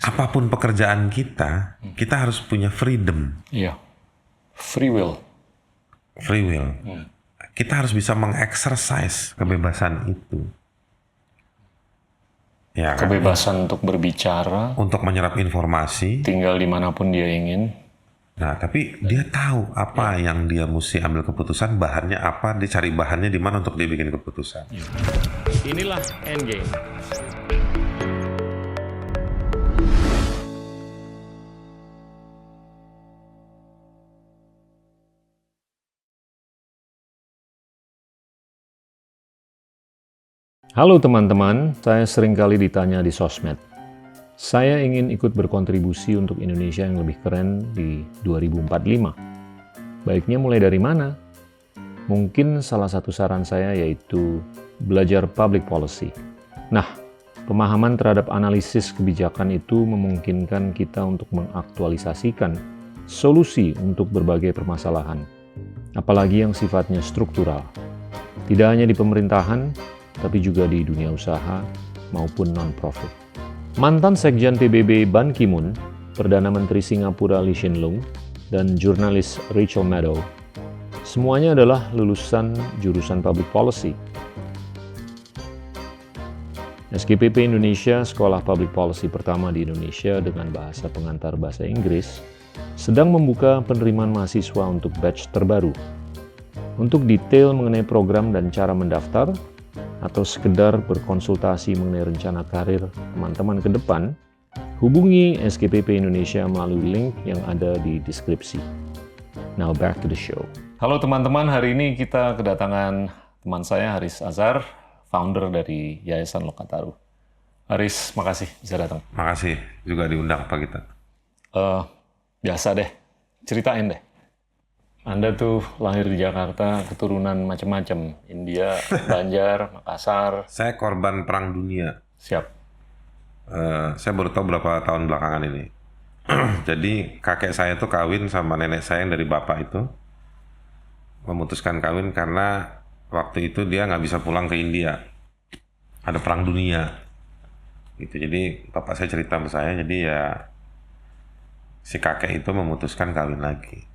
apapun pekerjaan kita, kita harus punya freedom. Iya. Free will. Free will. Kita harus bisa mengeksersis kebebasan itu. Ya kan? Kebebasan untuk berbicara, Untuk menyerap informasi. tinggal dimanapun dia ingin. Nah, tapi dia tahu apa yang dia mesti ambil keputusan, bahannya apa, dia cari bahannya di mana untuk dia bikin keputusan. Inilah Endgame. Halo teman-teman, saya seringkali ditanya di sosmed. Saya ingin ikut berkontribusi untuk Indonesia yang lebih keren di 2045. Baiknya mulai dari mana? Mungkin salah satu saran saya yaitu belajar public policy. Nah, pemahaman terhadap analisis kebijakan itu memungkinkan kita untuk mengaktualisasikan solusi untuk berbagai permasalahan, apalagi yang sifatnya struktural. Tidak hanya di pemerintahan, tapi juga di dunia usaha maupun non-profit. Mantan Sekjen PBB Ban Ki-moon, Perdana Menteri Singapura Lee Hsien Loong, dan jurnalis Rachel Maddow, semuanya adalah lulusan jurusan Public Policy. SKPP Indonesia, sekolah Public Policy pertama di Indonesia dengan bahasa pengantar bahasa Inggris, sedang membuka penerimaan mahasiswa untuk batch terbaru. Untuk detail mengenai program dan cara mendaftar, atau sekedar berkonsultasi mengenai rencana karir teman-teman ke depan, hubungi SKPP Indonesia melalui link yang ada di deskripsi. Now back to the show. Halo teman-teman, hari ini kita kedatangan teman saya Haris Azhar, founder dari Yayasan Lokataru. Haris, makasih bisa datang. Makasih juga diundang Pak Gita. Biasa deh, ceritain deh. Anda tuh lahir di Jakarta, keturunan macam-macam. India, Banjar, Makassar. Saya korban perang dunia. Siap. Saya baru tahu berapa tahun belakangan ini. Jadi kakek saya tuh kawin sama nenek saya yang dari bapak itu. Memutuskan kawin karena waktu itu dia nggak bisa pulang ke India. Ada perang dunia. Gitu. Jadi bapak saya cerita sama saya, jadi ya si kakek itu memutuskan kawin lagi.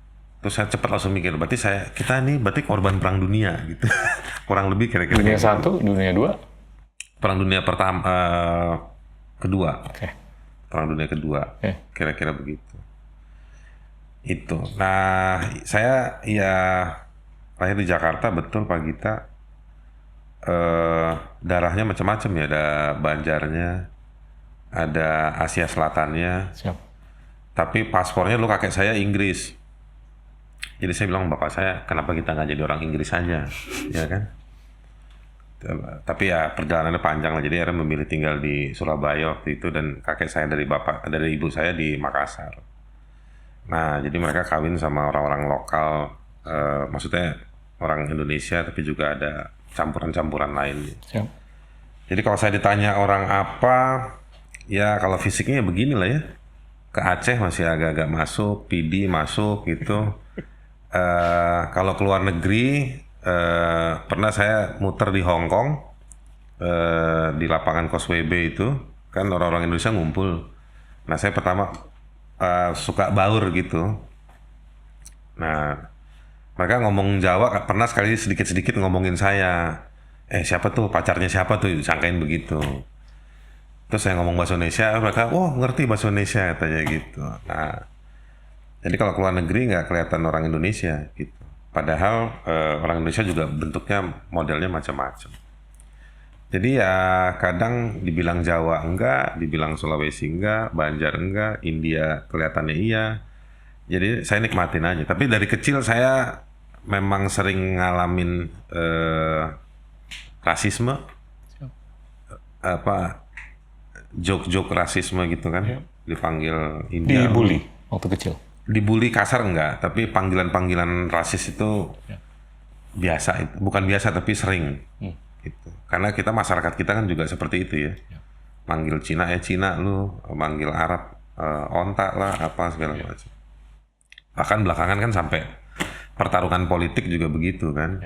Terus saya cepat langsung mikir, berarti kita ini berarti korban perang dunia gitu. Kurang lebih kira-kira. Dunia satu, dunia dua? Perang dunia pertama, kedua. Oke. Perang dunia kedua, kira-kira begitu. Itu. Nah, saya ya lahir di Jakarta, betul Pak Gita. Darahnya macam-macam ya, ada Banjarnya, ada Asia Selatannya. Siap. Tapi paspornya lu kakek saya Inggris. Jadi saya bilang bapak saya, kenapa kita nggak jadi orang Inggris saja, ya kan? Tapi ya perjalanannya panjang lah. Jadi akhirnya memilih tinggal di Surabaya waktu itu, dan kakek saya dari ibu saya di Makassar. Nah, jadi mereka kawin sama orang-orang lokal, maksudnya orang Indonesia, tapi juga ada campuran-campuran lain. Siap. Jadi kalau saya ditanya orang apa, ya kalau fisiknya ya begini lah ya. Ke Aceh masih agak-agak masuk, PD masuk gitu. Kalau keluar negeri, pernah saya muter di Hong Kong, di lapangan Causeway Bay itu, kan orang-orang Indonesia ngumpul. Nah saya pertama suka baur gitu. Nah mereka ngomong Jawa, pernah sekali sedikit-sedikit ngomongin saya. Siapa tuh, pacarnya siapa tuh, sangkain begitu. Terus saya ngomong bahasa Indonesia, mereka, ngerti bahasa Indonesia, katanya gitu. Nah, jadi kalau keluar negeri nggak kelihatan orang Indonesia gitu. Padahal orang Indonesia juga bentuknya modelnya macam-macam. Jadi ya kadang dibilang Jawa enggak, dibilang Sulawesi enggak, Banjar enggak, India kelihatannya iya. Jadi saya nikmatin aja. Tapi dari kecil saya memang sering ngalamin rasisme, joke-joke rasisme gitu kan, dipanggil India. Dibully waktu kecil? Dibully kasar enggak, tapi panggilan-panggilan rasis itu biasa, bukan biasa tapi sering gitu. Karena masyarakat kita kan juga seperti itu ya. Manggil Cina Cina lu, manggil Arab onta lah, apa segala macam. Bahkan belakangan kan sampai pertarungan politik juga begitu kan.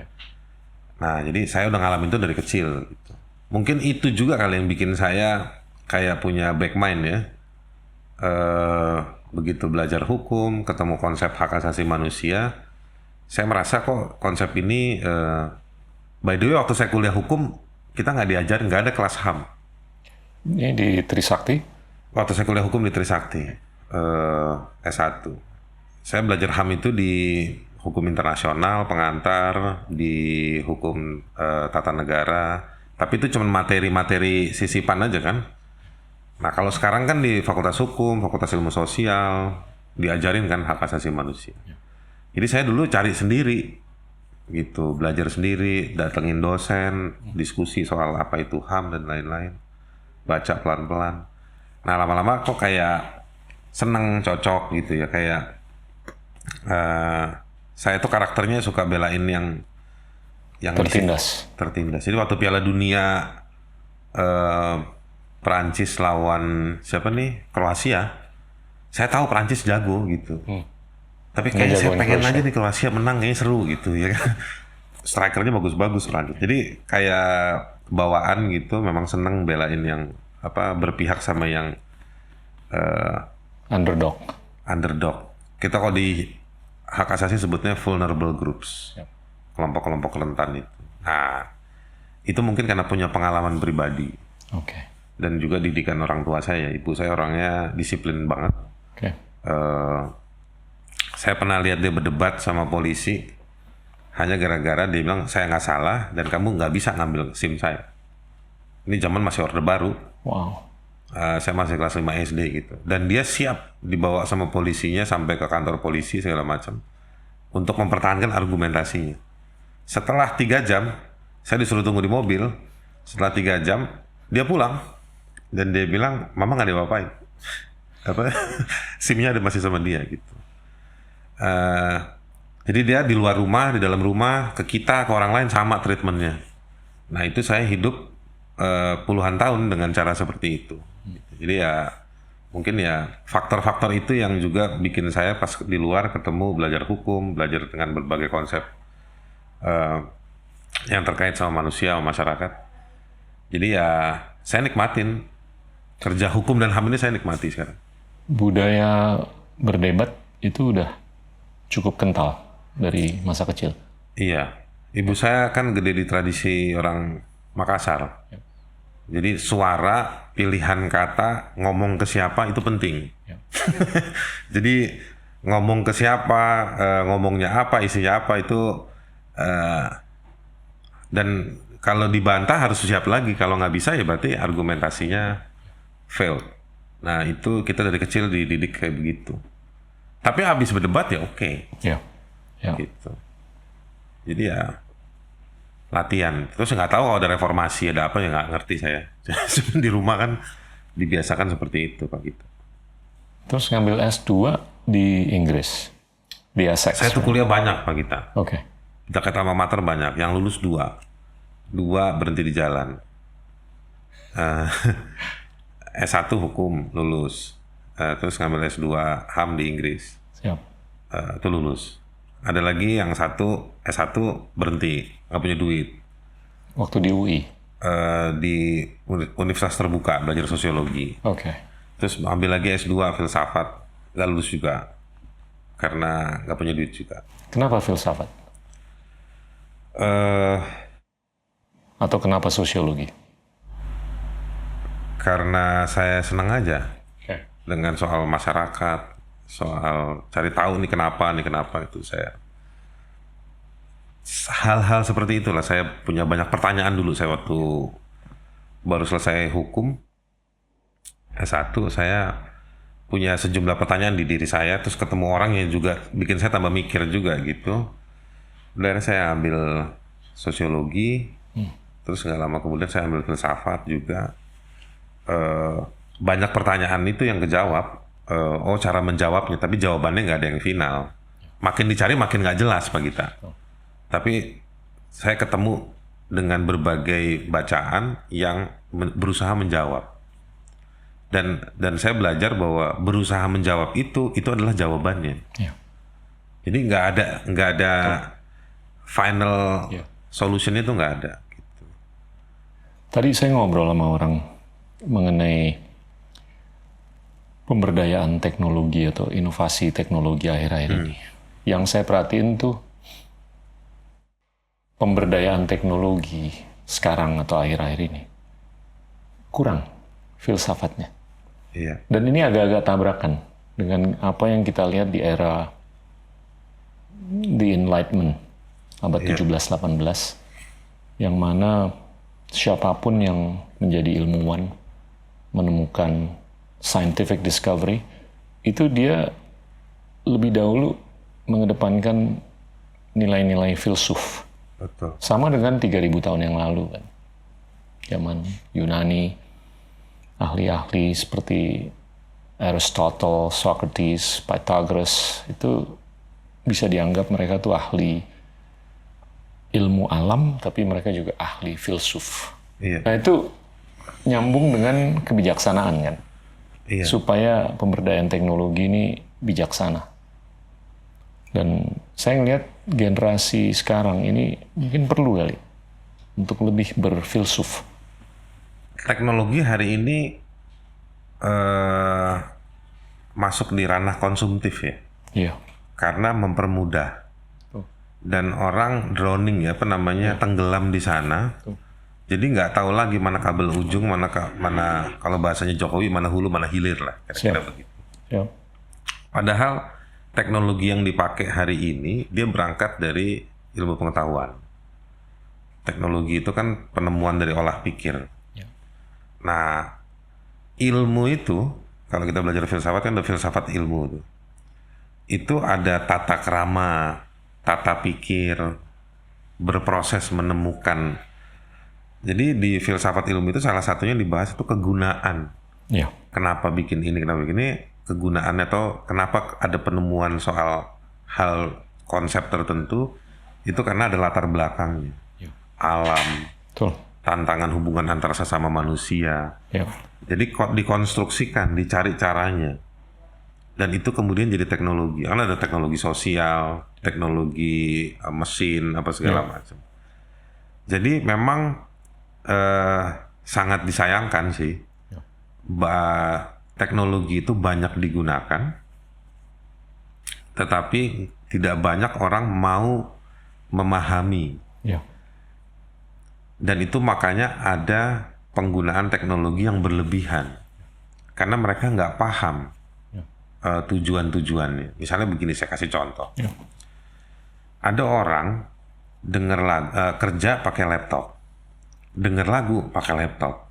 Nah, jadi saya udah ngalamin itu dari kecil gitu. Mungkin itu juga kali yang bikin saya kayak punya back mind ya. begitu belajar hukum, ketemu konsep hak asasi manusia, saya merasa kok konsep ini, by the way waktu saya kuliah hukum, kita nggak diajarin, nggak ada kelas HAM. Ini di Trisakti? Waktu saya kuliah hukum di Trisakti, S1. Saya belajar HAM itu di hukum internasional, pengantar, di hukum tata negara, tapi itu cuma materi-materi sisipan aja kan. Nah kalau sekarang kan di Fakultas Hukum, Fakultas Ilmu Sosial, diajarin kan hak asasi manusia. Jadi saya dulu cari sendiri, gitu, belajar sendiri, datengin dosen, diskusi soal apa itu HAM dan lain-lain, baca pelan-pelan. Nah lama-lama kok kayak seneng, cocok gitu ya, kayak saya tuh karakternya suka belain yang Tertindas. tertindas. Jadi waktu Piala Dunia Perancis lawan siapa nih, Kroasia, saya tahu Perancis jago gitu. Tapi kayaknya saya jagoin pengen Kroasia. aja nih Kroasia menang, kayaknya seru gitu ya kan. Strikernya bagus-bagus Perancis. Jadi kayak bawaan gitu, memang seneng belain yang berpihak sama yang Underdog. underdog. Kita kalau di hak asasi sebutnya vulnerable groups. Yap. Kelompok-kelompok rentan itu. Nah, itu mungkin karena punya pengalaman pribadi. Oke. Dan juga didikan orang tua saya. Ibu saya orangnya disiplin banget. Oke. Saya pernah lihat dia berdebat sama polisi hanya gara-gara dia bilang saya nggak salah dan kamu nggak bisa ngambil SIM saya. Ini zaman masih Orde Baru. Wow. Saya masih kelas 5 SD gitu. Dan dia siap dibawa sama polisinya sampai ke kantor polisi segala macam untuk mempertahankan argumentasinya. Setelah 3 jam, saya disuruh tunggu di mobil. Setelah 3 jam, dia pulang. Dan dia bilang, mama nggak diapa-apain. SIM-nya ada masih sama dia gitu. Jadi dia di luar rumah, di dalam rumah, ke kita, ke orang lain sama treatmentnya. Nah itu saya hidup puluhan tahun dengan cara seperti itu. Jadi ya mungkin ya faktor-faktor itu yang juga bikin saya pas di luar ketemu belajar hukum, belajar dengan berbagai konsep yang terkait sama manusia, sama masyarakat. Jadi ya saya nikmatin kerja hukum dan HAM ini, saya nikmati sekarang. Budaya berdebat itu udah cukup kental dari masa kecil. Iya, ibu saya kan gede di tradisi orang Makassar. Jadi suara, pilihan kata, ngomong ke siapa itu penting. Jadi ngomong ke siapa, ngomongnya apa, isinya apa itu, dan kalau dibantah harus siap lagi. Kalau nggak bisa ya berarti argumentasinya failed. Nah itu kita dari kecil dididik kayak begitu. Tapi habis berdebat ya oke. Ya. Ya. Gitu. Jadi ya latihan. Terus nggak tahu kalau ada reformasi ada apa ya nggak ngerti saya. Di rumah kan dibiasakan seperti itu Pak gitu. Terus ngambil S2 di Inggris, di Essex. Saya tuh kuliah banyak Pak kita. Oke. Kita ke alma mater banyak. Yang lulus 2 berhenti di jalan. S1 hukum lulus. Terus ngambil S2 HAM di Inggris. Siap. Itu lulus. Ada lagi yang satu S1 berhenti, nggak punya duit. Waktu di UI. Di Universitas Terbuka belajar sosiologi. Oke. Terus ambil lagi S2 filsafat, nggak lulus juga karena nggak punya duit juga. Kenapa filsafat? Eh, Atau kenapa sosiologi? karena saya senang aja Oke. dengan soal masyarakat, soal cari tahu nih kenapa itu saya. Hal-hal seperti itulah saya punya banyak pertanyaan dulu. Saya waktu baru selesai hukum S1 saya punya sejumlah pertanyaan di diri saya, terus ketemu orang yang juga bikin saya tambah mikir juga gitu. Akhirnya saya ambil sosiologi, terus nggak lama kemudian saya ambil filsafat juga. Banyak pertanyaan itu yang kejawab. Cara menjawabnya, tapi jawabannya nggak ada yang final. Makin dicari makin nggak jelas Pak Gita. Tapi saya ketemu dengan berbagai bacaan yang berusaha menjawab. Dan saya belajar bahwa berusaha menjawab itu adalah jawabannya. Ya. Jadi nggak ada final Ya. solution itu nggak ada. Gitu. Tadi saya ngobrol sama orang mengenai pemberdayaan teknologi atau inovasi teknologi akhir-akhir ini. Yang saya perhatiin tuh pemberdayaan teknologi sekarang atau akhir-akhir ini kurang filsafatnya. Iya. Dan ini agak-agak tabrakan dengan apa yang kita lihat di era The Enlightenment abad 17-18, yang mana siapapun yang menjadi ilmuwan menemukan scientific discovery, itu dia lebih dahulu mengedepankan nilai-nilai filsuf. Betul. Sama dengan 3.000 tahun yang lalu kan. Zaman Yunani, ahli-ahli seperti Aristotle, Socrates, Pythagoras, itu bisa dianggap mereka tuh ahli ilmu alam, tapi mereka juga ahli filsuf. Iya. Nah itu nyambung dengan kebijaksanaan kan. Iya. Supaya pemberdayaan teknologi ini bijaksana. Dan saya ngelihat generasi sekarang ini mungkin perlu kali untuk lebih berfilsuf. Teknologi hari ini masuk di ranah konsumtif ya, Iya. karena mempermudah. Dan orang drowning ya, tenggelam di sana. Jadi nggak tahu lagi mana kabel ujung, mana kalau bahasanya Jokowi, mana hulu, mana hilir lah. Kira-kira begitu. Ya. Padahal teknologi yang dipakai hari ini, dia berangkat dari ilmu pengetahuan. Teknologi itu kan penemuan dari olah pikir. Ya. Nah, ilmu itu, kalau kita belajar filsafat kan ada filsafat ilmu tuh. Itu ada tata krama, tata pikir, berproses menemukan. Jadi di filsafat ilmu itu salah satunya dibahas itu kegunaan. Ya. Kenapa bikin ini, kenapa bikin ini, kegunaannya atau kenapa ada penemuan soal hal konsep tertentu, itu karena ada latar belakangnya. Ya. Alam, Betul. tantangan hubungan antara sesama manusia. Ya. Jadi dikonstruksikan, dicari caranya. Dan itu kemudian jadi teknologi. Karena ada teknologi sosial, teknologi mesin, apa segala macam. Jadi memang sangat disayangkan sih. Teknologi itu banyak digunakan, tetapi tidak banyak orang mau memahami. Ya. Dan itu makanya ada penggunaan teknologi yang berlebihan. Karena mereka nggak paham tujuan-tujuannya. Misalnya begini, saya kasih contoh. Ya. Ada orang kerja pakai laptop, denger lagu pakai laptop,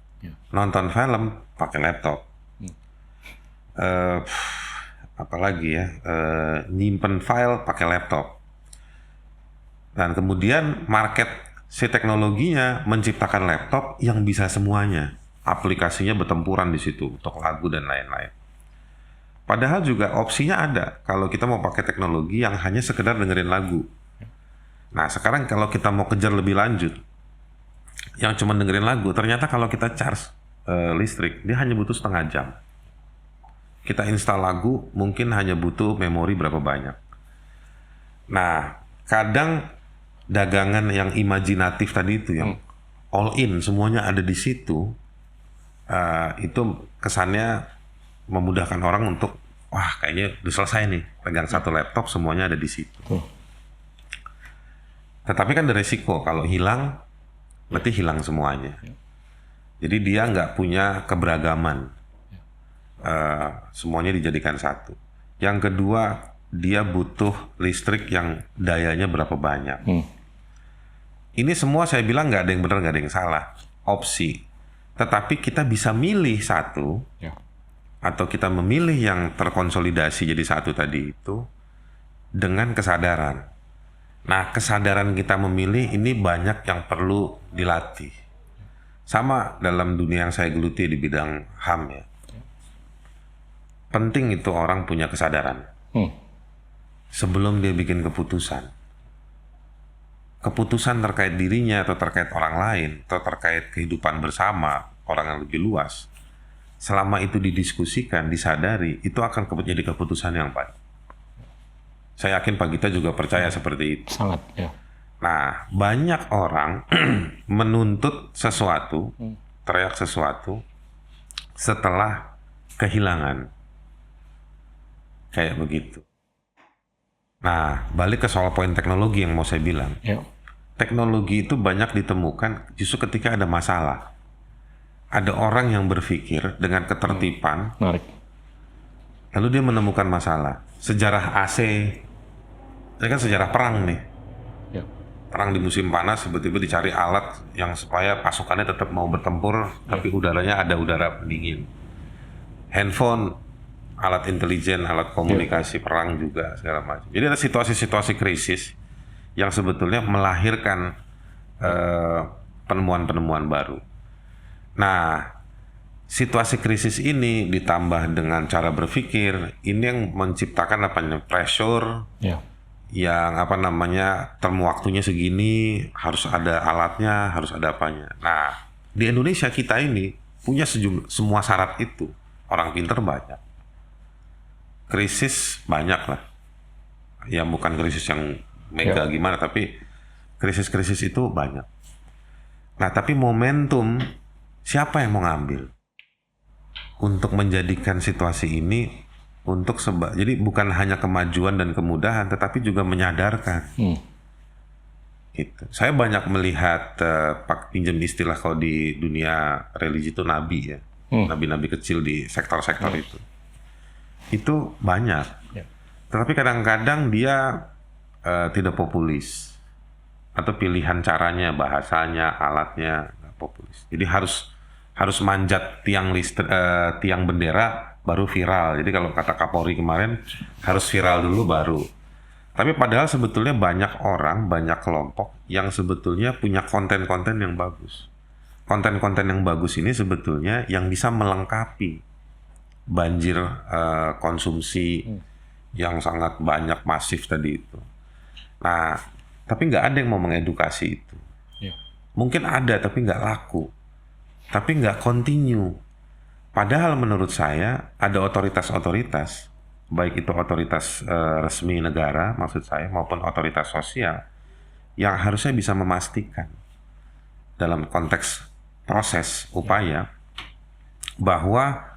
nonton film pakai laptop, apalagi ya, nyimpen file pakai laptop. Dan kemudian market si teknologinya menciptakan laptop yang bisa semuanya, aplikasinya bertempuran di situ untuk lagu dan lain-lain. Padahal juga opsinya ada kalau kita mau pakai teknologi yang hanya sekedar dengerin lagu. Nah sekarang kalau kita mau kejar lebih lanjut, yang cuma dengerin lagu, ternyata kalau kita charge listrik, dia hanya butuh setengah jam. Kita install lagu, mungkin hanya butuh memori berapa banyak. Nah, kadang dagangan yang imajinatif tadi itu, yang all in, semuanya ada di situ, itu kesannya memudahkan orang untuk, wah kayaknya udah selesai nih, pegang satu laptop, semuanya ada di situ. Tetapi kan ada resiko, kalau hilang, berarti hilang semuanya. Jadi dia nggak punya keberagaman. Semuanya dijadikan satu. Yang kedua, dia butuh listrik yang dayanya berapa banyak. Ini semua saya bilang nggak ada yang benar, nggak ada yang salah. Opsi. Tetapi kita bisa milih satu, atau kita memilih yang terkonsolidasi jadi satu tadi itu, dengan kesadaran. Nah, kesadaran kita memilih ini banyak yang perlu dilatih. Sama dalam dunia yang saya geluti di bidang HAM ya. Penting itu orang punya kesadaran. Sebelum dia bikin keputusan. Keputusan terkait dirinya atau terkait orang lain, atau terkait kehidupan bersama orang yang lebih luas. Selama itu didiskusikan, disadari, itu akan menjadi keputusan yang baik. Saya yakin Pak Gita juga percaya seperti itu. Sangat, ya. Nah, banyak orang menuntut sesuatu, teriak sesuatu, setelah kehilangan. Kayak begitu. Nah, balik ke soal poin teknologi yang mau saya bilang. Ya. Teknologi itu banyak ditemukan justru ketika ada masalah. Ada orang yang berpikir dengan ketertiban, Menarik. lalu dia menemukan masalah. Sejarah AC, ini kan sejarah perang nih. Ya. Perang di musim panas, tiba-tiba dicari alat yang supaya pasukannya tetap mau bertempur, tapi udaranya ada udara pendingin. Handphone, alat intelijen, alat komunikasi perang juga segala macam. Jadi ada situasi-situasi krisis yang sebetulnya melahirkan penemuan-penemuan baru. Nah, situasi krisis ini ditambah dengan cara berpikir, ini yang menciptakan pressure, Ya. yang term waktunya segini, harus ada alatnya, harus ada apanya. Nah, di Indonesia kita ini punya semua syarat itu. Orang pinter banyak. Krisis banyak lah. Ya bukan krisis yang mega gimana, tapi krisis-krisis itu banyak. Nah, tapi momentum siapa yang mau ngambil untuk menjadikan situasi ini untuk jadi bukan hanya kemajuan dan kemudahan, tetapi juga menyadarkan. Gitu. Saya banyak melihat pinjam istilah kalau di dunia religi itu nabi ya, nabi-nabi kecil di sektor-sektor itu banyak. Tetapi kadang-kadang dia tidak populis atau pilihan caranya, bahasanya, alatnya nggak populis. Jadi harus manjat tiang bendera baru viral. Jadi kalau kata Kapolri kemarin harus viral dulu baru. Tapi padahal sebetulnya banyak orang, banyak kelompok yang sebetulnya punya konten-konten yang bagus. Konten-konten yang bagus ini sebetulnya yang bisa melengkapi banjir konsumsi yang sangat banyak masif tadi itu. Nah, tapi nggak ada yang mau mengedukasi itu. Mungkin ada tapi nggak laku, tapi nggak continue. Padahal menurut saya ada otoritas-otoritas, baik itu otoritas resmi negara maksud saya maupun otoritas sosial yang harusnya bisa memastikan dalam konteks proses upaya bahwa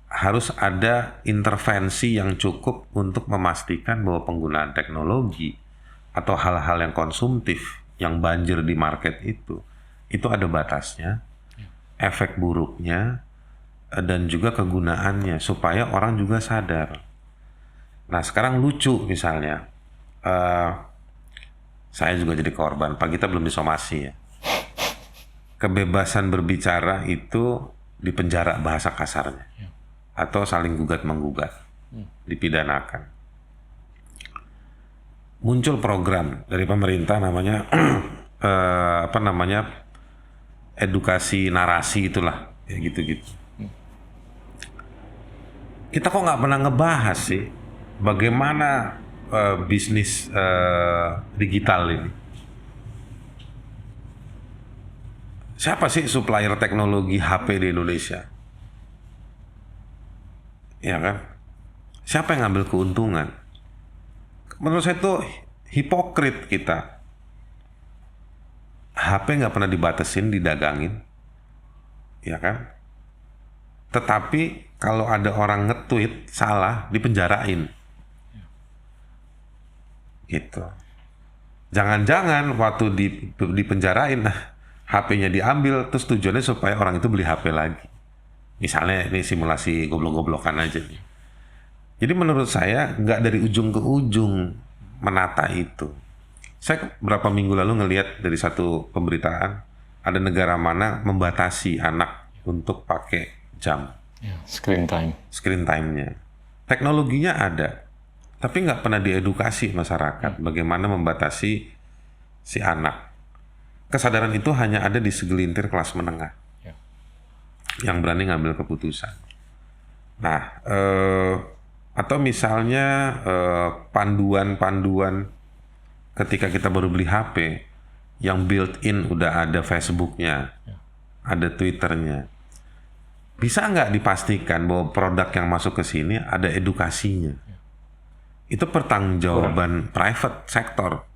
harus ada intervensi yang cukup untuk memastikan bahwa penggunaan teknologi atau hal-hal yang konsumtif yang banjir di market itu ada batasnya, efek buruknya, dan juga kegunaannya supaya orang juga sadar. Nah sekarang lucu misalnya, saya juga jadi korban, Pak kita belum disomasi ya. Kebebasan berbicara itu dipenjara bahasa kasarnya, atau saling gugat menggugat, dipidanakan. Muncul program dari pemerintah namanya edukasi narasi itulah, ya gitu-gitu. Kita kok nggak pernah ngebahas sih bagaimana bisnis digital ini. Siapa sih supplier teknologi HP di Indonesia? Ya kan? Siapa yang ngambil keuntungan? Menurut saya itu hipokrit kita. HP nggak pernah dibatasin, didagangin. Ya kan? Tetapi kalau ada orang nge-tweet salah, dipenjarain. Gitu. Jangan-jangan waktu dipenjarain, HP-nya diambil, terus tujuannya supaya orang itu beli HP lagi. Misalnya ini simulasi goblok-goblokan aja nih. Jadi menurut saya nggak dari ujung ke ujung menata itu. Saya beberapa minggu lalu ngelihat dari satu pemberitaan, ada negara mana membatasi anak untuk pakai jam. Screen time. Screen time-nya. Teknologinya ada, tapi nggak pernah diedukasi masyarakat bagaimana membatasi si anak. Kesadaran itu hanya ada di segelintir kelas menengah yang berani ngambil keputusan. Nah, atau misalnya panduan-panduan ketika kita baru beli HP yang built-in udah ada Facebook-nya, ada Twitter-nya. Bisa nggak dipastikan bahwa produk yang masuk ke sini ada edukasinya? Itu pertanggungjawaban private sector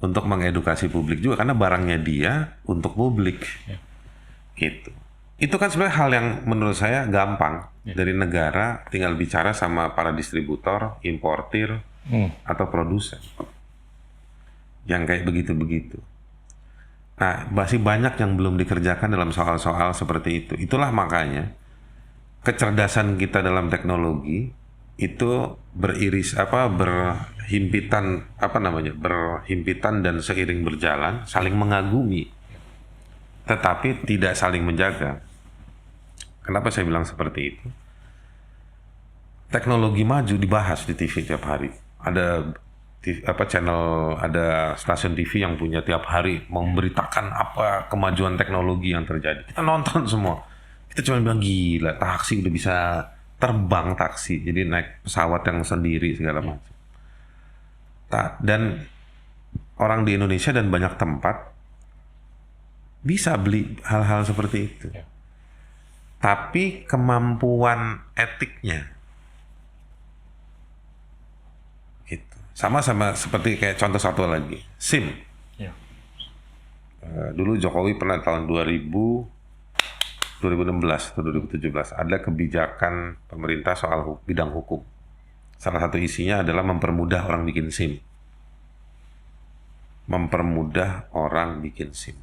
untuk mengedukasi publik juga, karena barangnya dia untuk publik. Gitu. Itu kan sebenarnya hal yang menurut saya gampang. Dari negara tinggal bicara sama para distributor, importir, atau produsen. Yang kayak begitu-begitu. Nah, masih banyak yang belum dikerjakan dalam soal-soal seperti itu. Itulah makanya kecerdasan kita dalam teknologi itu berhimpitan dan seiring berjalan saling mengagumi, tetapi tidak saling menjaga. Kenapa saya bilang seperti itu? Teknologi maju dibahas di TV tiap hari. Ada channel, ada stasiun TV yang punya tiap hari memberitakan apa kemajuan teknologi yang terjadi. Kita nonton semua. Kita cuma bilang gila, taksi udah bisa terbang taksi. Jadi naik pesawat yang sendiri segala macam. Dan orang di Indonesia dan banyak tempat bisa beli hal-hal seperti itu. Tapi kemampuan etiknya gitu. Sama-sama seperti kayak contoh satu lagi, SIM. Dulu Jokowi pernah tahun 2016 atau 2017 ada kebijakan pemerintah soal bidang hukum. Salah satu isinya adalah mempermudah orang bikin SIM. Mempermudah orang bikin SIM.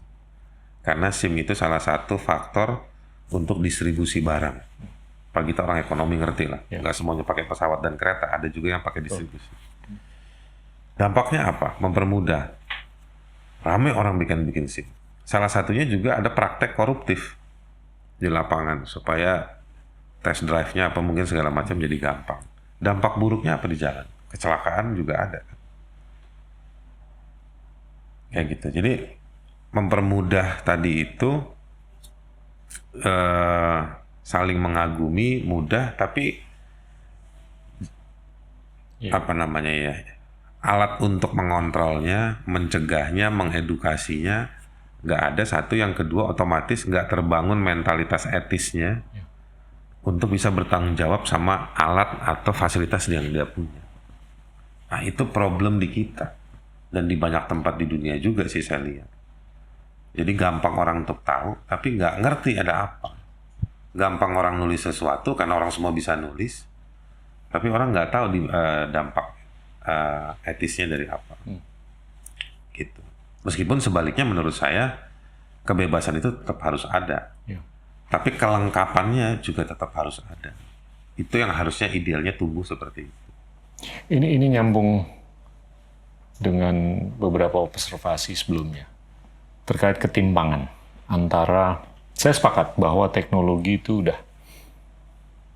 Karena SIM itu salah satu faktor untuk distribusi barang. Apalagi kita orang ekonomi ngerti lah. Nggak semuanya pakai pesawat dan kereta, ada juga yang pakai distribusi. Dampaknya apa? Mempermudah. Ramai orang bikin SIM. Salah satunya juga ada praktek koruptif di lapangan supaya test drive-nya apa mungkin segala macam jadi gampang. Dampak buruknya apa di jalan? Kecelakaan juga ada. Kayak gitu. Jadi mempermudah tadi itu saling mengagumi, mudah, tapi alat untuk mengontrolnya, mencegahnya, mengedukasinya nggak ada satu. Yang kedua, otomatis nggak terbangun mentalitas etisnya untuk bisa bertanggung jawab sama alat atau fasilitas yang dia punya. Nah, itu problem di kita dan di banyak tempat di dunia juga sih saya lihat. Jadi gampang orang untuk tahu, tapi nggak ngerti ada apa. Gampang orang nulis sesuatu karena orang semua bisa nulis, tapi orang nggak tahu dampak etisnya dari apa. Gitu. Meskipun sebaliknya menurut saya kebebasan itu tetap harus ada, tapi kelengkapannya juga tetap harus ada. Itu yang harusnya idealnya tumbuh seperti itu. Ini nyambung dengan beberapa observasi sebelumnya terkait ketimpangan antara, saya sepakat bahwa teknologi itu udah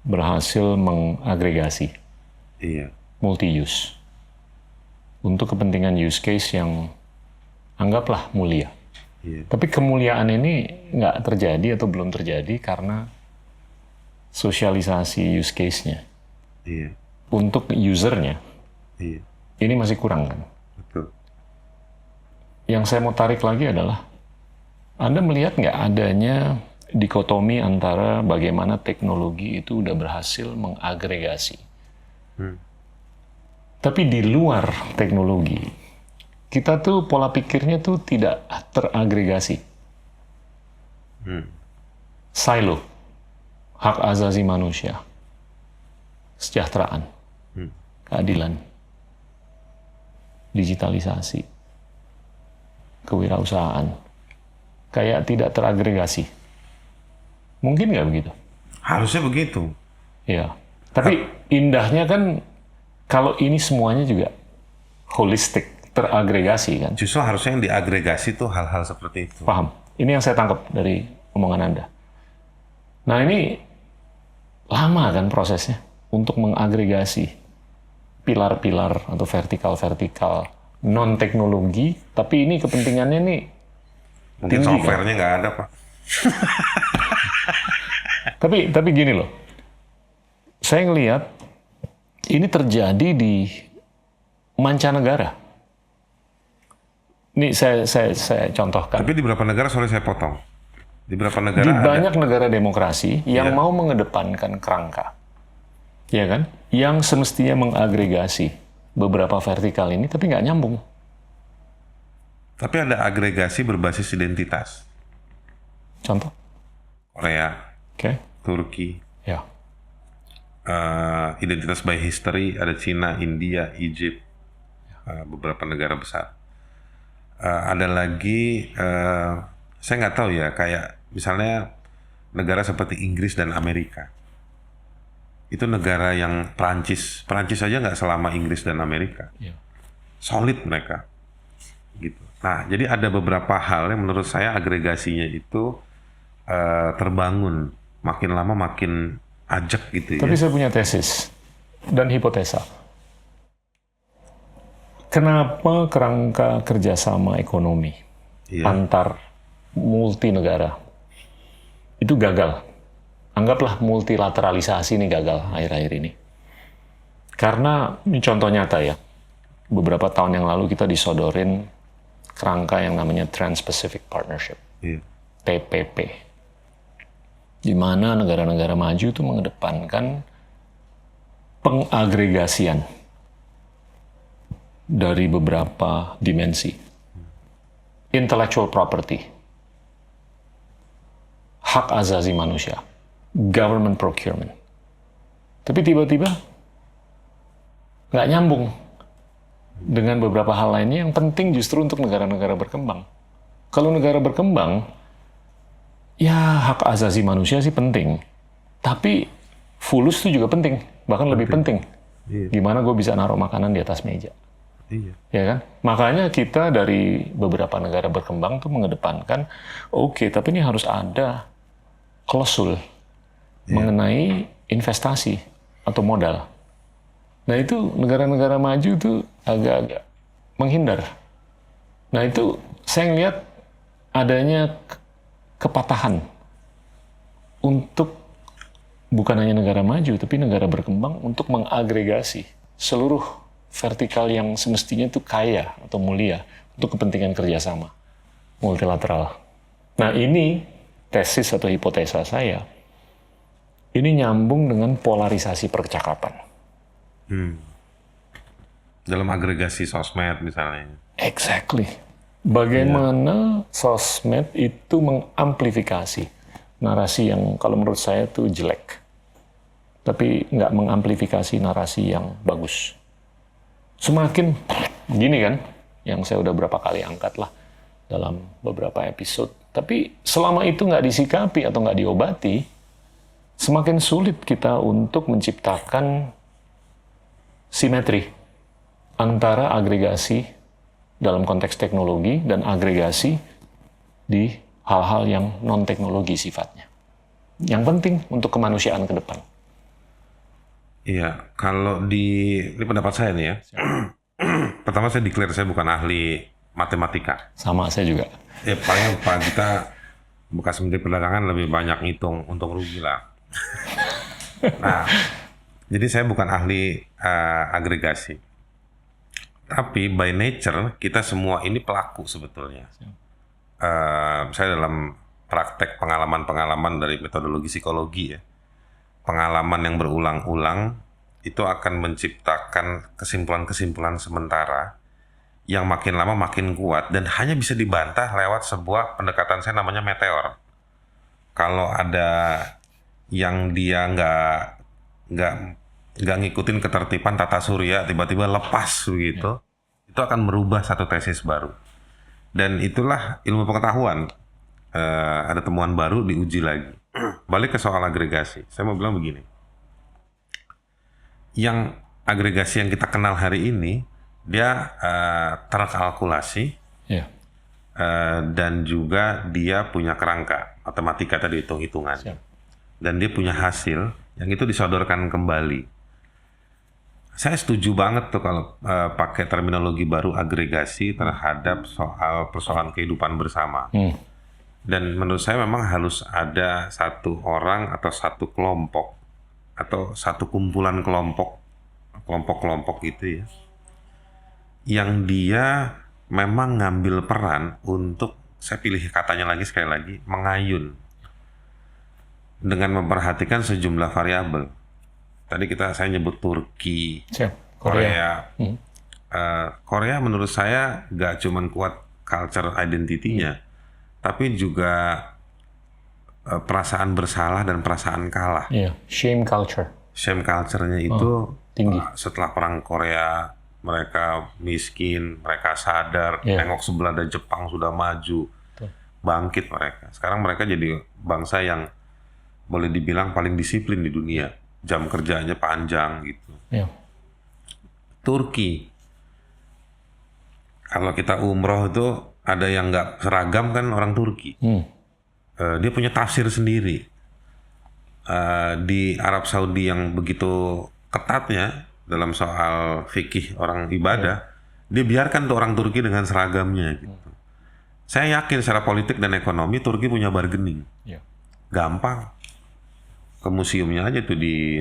berhasil mengagregasi multi-use untuk kepentingan use case yang anggaplah mulia. Tapi kemuliaan ini nggak terjadi atau belum terjadi karena sosialisasi use case-nya. Untuk usernya, ini masih kurang kan? Betul. Yang saya mau tarik lagi adalah, Anda melihat nggak adanya dikotomi antara bagaimana teknologi itu udah berhasil mengagregasi. Tapi di luar teknologi, kita tuh pola pikirnya tuh tidak teragregasi. Silo, hak asasi manusia, kesejahteraan, keadilan, digitalisasi, kewirausahaan, kayak tidak teragregasi. Mungkin nggak begitu? Harusnya begitu. Ya, tapi indahnya kan kalau ini semuanya juga holistik, teragregasi kan. Justru harusnya yang diagregasi tuh hal-hal seperti itu. Paham? Ini yang saya tangkap dari omongan Anda. Nah ini lama kan prosesnya untuk mengagregasi pilar-pilar atau vertikal-vertikal non-teknologi, tapi ini kepentingannya nih mungkin tinggi, software-nya nggak ada, Pak. Tapi gini loh, saya ngelihat ini terjadi di mancanegara. Ini saya contohkan. Tapi di beberapa negara, sorry saya potong. Di beberapa negara Di ada. banyak negara demokrasi yang mau mengedepankan kerangka, ya kan? Yang semestinya mengagregasi beberapa vertikal ini, tapi nggak nyambung. Tapi ada agregasi berbasis identitas. Contoh? Korea, Oke. Turki, Ya. identitas by history ada Cina, India, Egypt, beberapa negara besar. Ada lagi, saya nggak tahu ya, kayak misalnya negara seperti Inggris dan Amerika. Itu negara yang Perancis aja nggak selama Inggris dan Amerika. Ya. Solid mereka. Gitu. Nah, jadi ada beberapa hal yang menurut saya agregasinya itu terbangun. Makin lama makin ajak gitu Tapi ya. saya punya tesis dan hipotesa. Kenapa kerangka kerjasama ekonomi Iya. antar multi negara itu gagal? Anggaplah multilateralisasi ini gagal akhir-akhir ini. Karena ini contoh nyata ya, beberapa tahun yang lalu kita disodorin kerangka yang namanya Trans-Pacific Partnership, Iya. TPP, di mana negara-negara maju itu mengedepankan pengagregasian dari beberapa dimensi. Intellectual property, hak asasi manusia, government procurement. Tapi tiba-tiba nggak nyambung dengan beberapa hal lainnya yang penting justru untuk negara-negara berkembang. Kalau negara berkembang, ya hak asasi manusia sih penting. Tapi fulus itu juga penting, bahkan lebih penting. Iya. Gimana gue bisa naruh makanan di atas meja. Iya. Ya kan? Makanya kita dari beberapa negara berkembang tuh mengedepankan, oke, tapi ini harus ada klausul mengenai investasi atau modal. Nah itu negara-negara maju tuh agak-agak menghindar. Nah itu saya ngelihat adanya kepatahan untuk bukan hanya negara maju, tapi negara berkembang untuk mengagregasi seluruh vertikal yang semestinya itu kaya atau mulia untuk kepentingan kerjasama multilateral. Nah ini tesis atau hipotesa saya, ini nyambung dengan polarisasi percakapan. Dalam agregasi sosmed misalnya. Exactly. Bagaimana sosmed itu mengamplifikasi narasi yang kalau menurut saya itu jelek. Tapi nggak mengamplifikasi narasi yang bagus. Semakin gini kan, yang saya udah berapa kali angkat lah dalam beberapa episode. Tapi selama itu nggak disikapi atau nggak diobati, semakin sulit kita untuk menciptakan simetri antara agregasi dalam konteks teknologi dan agregasi di hal-hal yang non-teknologi sifatnya. Yang penting untuk kemanusiaan ke depan. Iya, kalau ini pendapat saya nih ya. Pertama saya declare saya bukan ahli matematika. Sama saya juga. Ya paling Pak kita bekas Menteri Perdagangan lebih banyak ngitung untung rugi lah. Nah, jadi saya bukan ahli agregasi. Tapi by nature kita semua ini pelaku sebetulnya. Saya dalam praktek pengalaman-pengalaman dari metodologi psikologi ya. Pengalaman yang berulang-ulang itu akan menciptakan kesimpulan-kesimpulan sementara yang makin lama makin kuat dan hanya bisa dibantah lewat sebuah pendekatan saya namanya meteor. Kalau ada yang dia nggak ngikutin ketertiban tata surya tiba-tiba lepas begitu, itu akan merubah satu tesis baru. Dan itulah ilmu pengetahuan. Ada temuan baru diuji lagi. Balik ke soal agregasi, saya mau bilang begini. Yang agregasi yang kita kenal hari ini, dia terkalkulasi Ya. dan juga dia punya kerangka matematika tadi hitung-hitungan. Siap. Dan dia punya hasil yang itu disodorkan kembali. Saya setuju banget tuh kalau pakai terminologi baru agregasi terhadap soal persoalan kehidupan bersama. Dan menurut saya memang harus ada satu orang atau satu kelompok atau satu kumpulan kelompok-kelompok gitu ya, yang dia memang ngambil peran untuk, saya pilih katanya lagi sekali lagi, mengayun dengan memperhatikan sejumlah variabel. Tadi saya nyebut Turki, Siap. Korea. Korea menurut saya gak cuman kuat culture identity-nya, tapi juga perasaan bersalah dan perasaan kalah. Iya, shame culture. Shame culture-nya itu tinggi. Setelah perang Korea, mereka miskin, mereka sadar, Iya. tengok sebelah ada Jepang sudah maju, bangkit mereka. Sekarang mereka jadi bangsa yang boleh dibilang paling disiplin di dunia. Jam kerjanya panjang gitu. Iya. Turki, kalau kita umroh itu ada yang nggak seragam kan orang Turki. Dia punya tafsir sendiri. Di Arab Saudi yang begitu ketatnya dalam soal fikih orang ibadah, dia biarkan tuh orang Turki dengan seragamnya gitu. Saya yakin secara politik dan ekonomi Turki punya bargaining. Iya. Gampang. Ke museumnya aja tuh di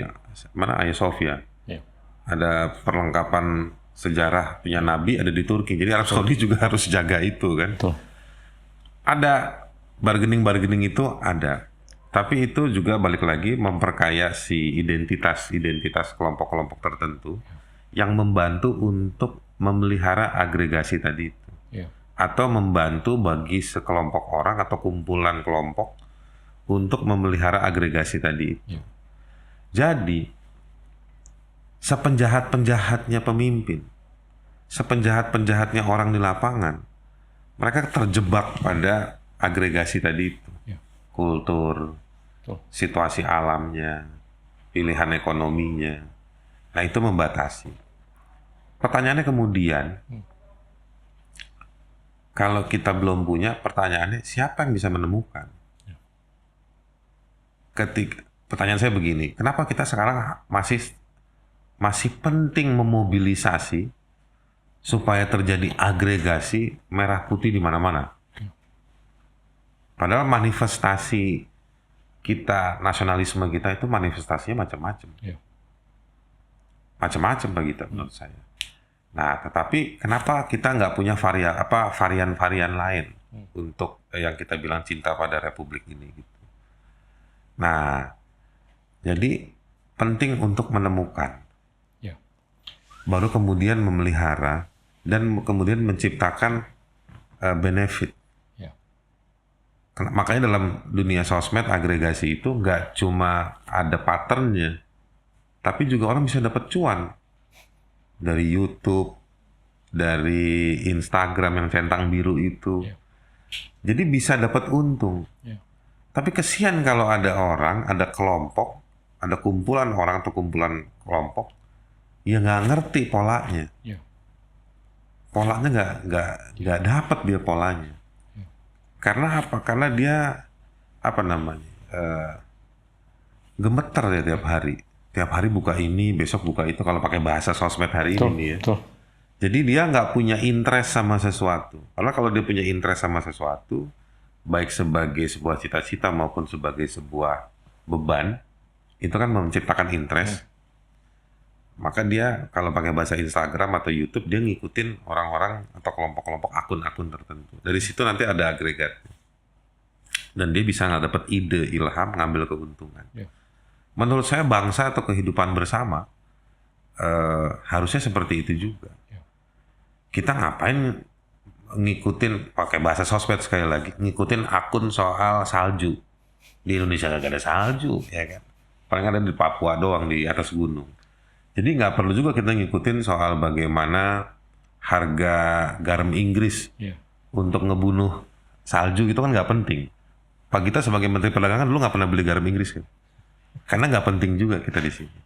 mana Hagia Sophia. Iya. Ada perlengkapan sejarah punya Nabi ada di Turki. Jadi Arab Saudi juga harus jaga itu kan. Betul. Ada bargaining itu ada. Tapi itu juga balik lagi memperkaya si identitas kelompok-kelompok tertentu yang membantu untuk memelihara agregasi tadi itu. Iya. Atau membantu bagi sekelompok orang atau kumpulan kelompok untuk memelihara agregasi tadi itu. Iya. Jadi, sepenjahat-penjahatnya pemimpin, sepenjahat-penjahatnya orang di lapangan, mereka terjebak pada agregasi tadi itu. Iya. Kultur, situasi alamnya, pilihan ekonominya. Nah, itu membatasi. Pertanyaannya kemudian, kalau kita belum punya, pertanyaannya siapa yang bisa menemukan? Pertanyaan saya begini, kenapa kita sekarang masih penting memobilisasi supaya terjadi agregasi merah putih di mana-mana? Padahal manifestasi kita, nasionalisme kita itu manifestasinya macam-macam. Iya. Macam-macam bagi kita menurut saya. Nah, tetapi kenapa kita nggak punya varian-varian lain untuk yang kita bilang cinta pada republik ini gitu. Nah, jadi penting untuk menemukan. Ya. Baru kemudian memelihara dan kemudian menciptakan benefit. Ya. Makanya dalam dunia sosmed agregasi itu nggak cuma ada patternnya, tapi juga orang bisa dapat cuan dari YouTube, dari Instagram yang centang biru itu. Ya. Jadi bisa dapat untung. Ya. Tapi kesian kalau ada orang, ada kelompok, ada kumpulan orang atau kumpulan kelompok yang nggak ngerti polanya. Ya. Polanya nggak dapat dia polanya. Ya. Karena apa? Karena dia gemeter ya tiap hari. Tiap hari buka ini, besok buka itu. Kalau pakai bahasa sosmed hari ini nih ya. Betul. Jadi dia nggak punya interest sama sesuatu. Karena kalau dia punya interest sama sesuatu, baik sebagai sebuah cita-cita maupun sebagai sebuah beban, itu kan menciptakan interest. Maka dia kalau pakai bahasa Instagram atau YouTube, dia ngikutin orang-orang atau kelompok-kelompok akun-akun tertentu. Dari situ nanti ada agregat. Dan dia bisa nggak dapat ide, ilham, ngambil keuntungan. Ya. Menurut saya bangsa atau kehidupan bersama harusnya seperti itu juga. Ya. Kita ngapain ngikutin, pakai bahasa sosmed sekali lagi, ngikutin akun soal salju. Di Indonesia nggak ada salju, ya kan? Paling ada di Papua doang, di atas gunung. Jadi nggak perlu juga kita ngikutin soal bagaimana harga garam Inggris untuk ngebunuh salju, itu kan nggak penting. Pak kita sebagai Menteri Perdagangan dulu nggak pernah beli garam Inggris kan? Karena nggak penting juga kita di sini.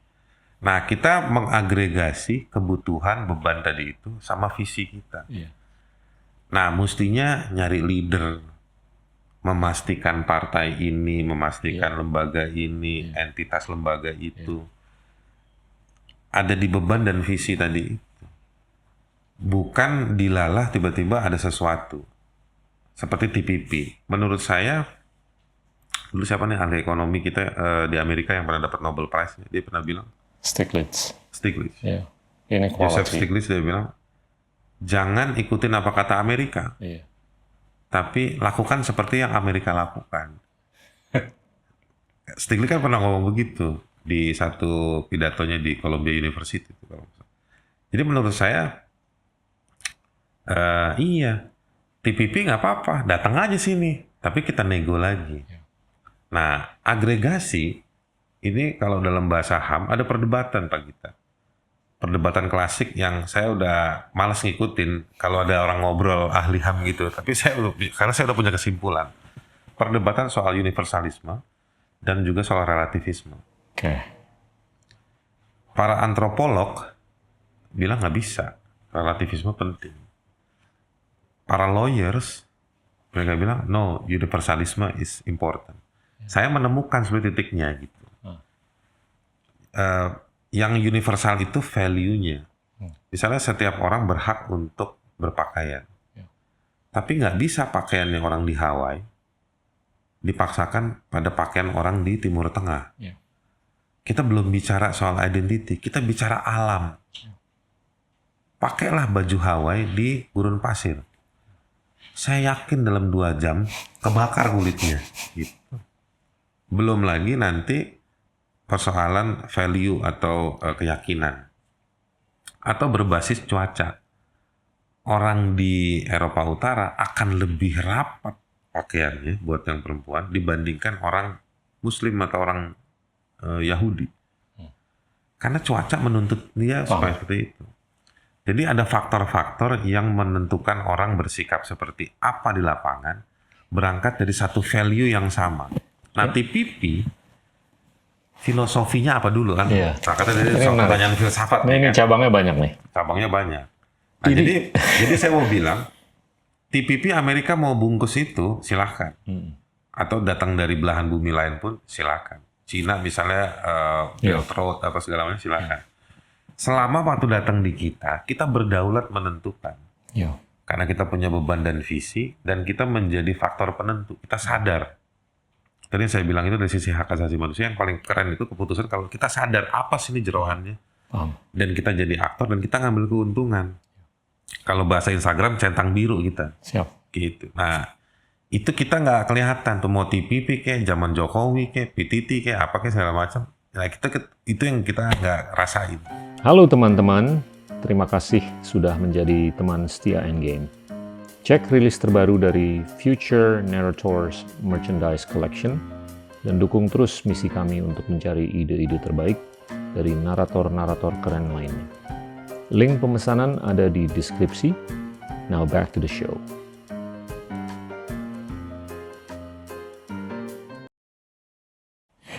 Nah, kita mengagregasi kebutuhan beban tadi itu sama visi kita. Iya. Nah, mestinya nyari leader, memastikan partai ini, memastikan lembaga ini, entitas lembaga itu ada di beban dan visi tadi itu. Bukan dilalah tiba-tiba ada sesuatu. Seperti TPP. Menurut saya, dulu siapa nih ahli ekonomi kita di Amerika yang pernah dapat Nobel Prize, dia pernah bilang, Stiglitz. Joseph Yeah. Inequality. Stiglitz dia bilang, jangan ikutin apa kata Amerika, Iya. tapi lakukan seperti yang Amerika lakukan. Stiglitz kan pernah ngomong begitu di satu pidatonya di Columbia University. Jadi menurut saya, iya, TPP nggak apa-apa, datang aja sini, tapi kita nego lagi. Nah, agregasi ini kalau dalam bahasa HAM ada perdebatan Pak Gita. Perdebatan klasik yang saya udah malas ngikutin kalau ada orang ngobrol ahli HAM gitu. Tapi karena saya udah punya kesimpulan. Perdebatan soal universalisme dan juga soal relativisme. Oke. Para antropolog bilang nggak bisa, relativisme penting. Para lawyers mereka bilang no, universalisme is important. Saya menemukan sebenarnya titiknya gitu. Yang universal itu value-nya. Misalnya setiap orang berhak untuk berpakaian. Tapi nggak bisa pakaian yang orang di Hawaii dipaksakan pada pakaian orang di Timur Tengah. Kita belum bicara soal identity, kita bicara alam. Pakailah baju Hawaii di gurun pasir. Saya yakin dalam 2 jam kebakar kulitnya. Gitu. Belum lagi nanti persoalan value atau keyakinan. Atau berbasis cuaca. Orang di Eropa Utara akan lebih rapat pakaiannya buat yang perempuan dibandingkan orang Muslim atau orang Yahudi. Karena cuaca menuntut dia supaya seperti itu. Jadi ada faktor-faktor yang menentukan orang bersikap seperti apa di lapangan berangkat dari satu value yang sama. Nah, TPP filosofinya apa dulu kan? Iya. Nah, katanya dari soal pertanyaan filsafat. Nah, ini cabangnya banyak nih. Cabangnya banyak. Nah, jadi saya mau bilang TPP Amerika mau bungkus itu silahkan. Atau datang dari belahan bumi lain pun silahkan. Cina misalnya Belt Road apa segala macam silahkan. Selama waktu datang di kita berdaulat menentukan. Karena kita punya beban dan visi, dan kita menjadi faktor penentu. Kita sadar. Tadi saya bilang itu dari sisi hak asasi manusia yang paling keren itu keputusan kalau kita sadar apa sih ini jeroannya. Dan kita jadi aktor dan kita ngambil keuntungan. Kalau bahasa Instagram centang biru kita. Siap. Gitu. Nah, itu kita nggak kelihatan tuh mau TPP kayak zaman Jokowi kayak PTT kayak apa kayak segala macam. Nah, itu yang kita nggak rasain. Halo teman-teman, terima kasih sudah menjadi teman setia Endgame. Cek rilis terbaru dari Future Narrators Merchandise Collection dan dukung terus misi kami untuk mencari ide-ide terbaik dari narator-narator keren lainnya. Link pemesanan ada di deskripsi. Now back to the show.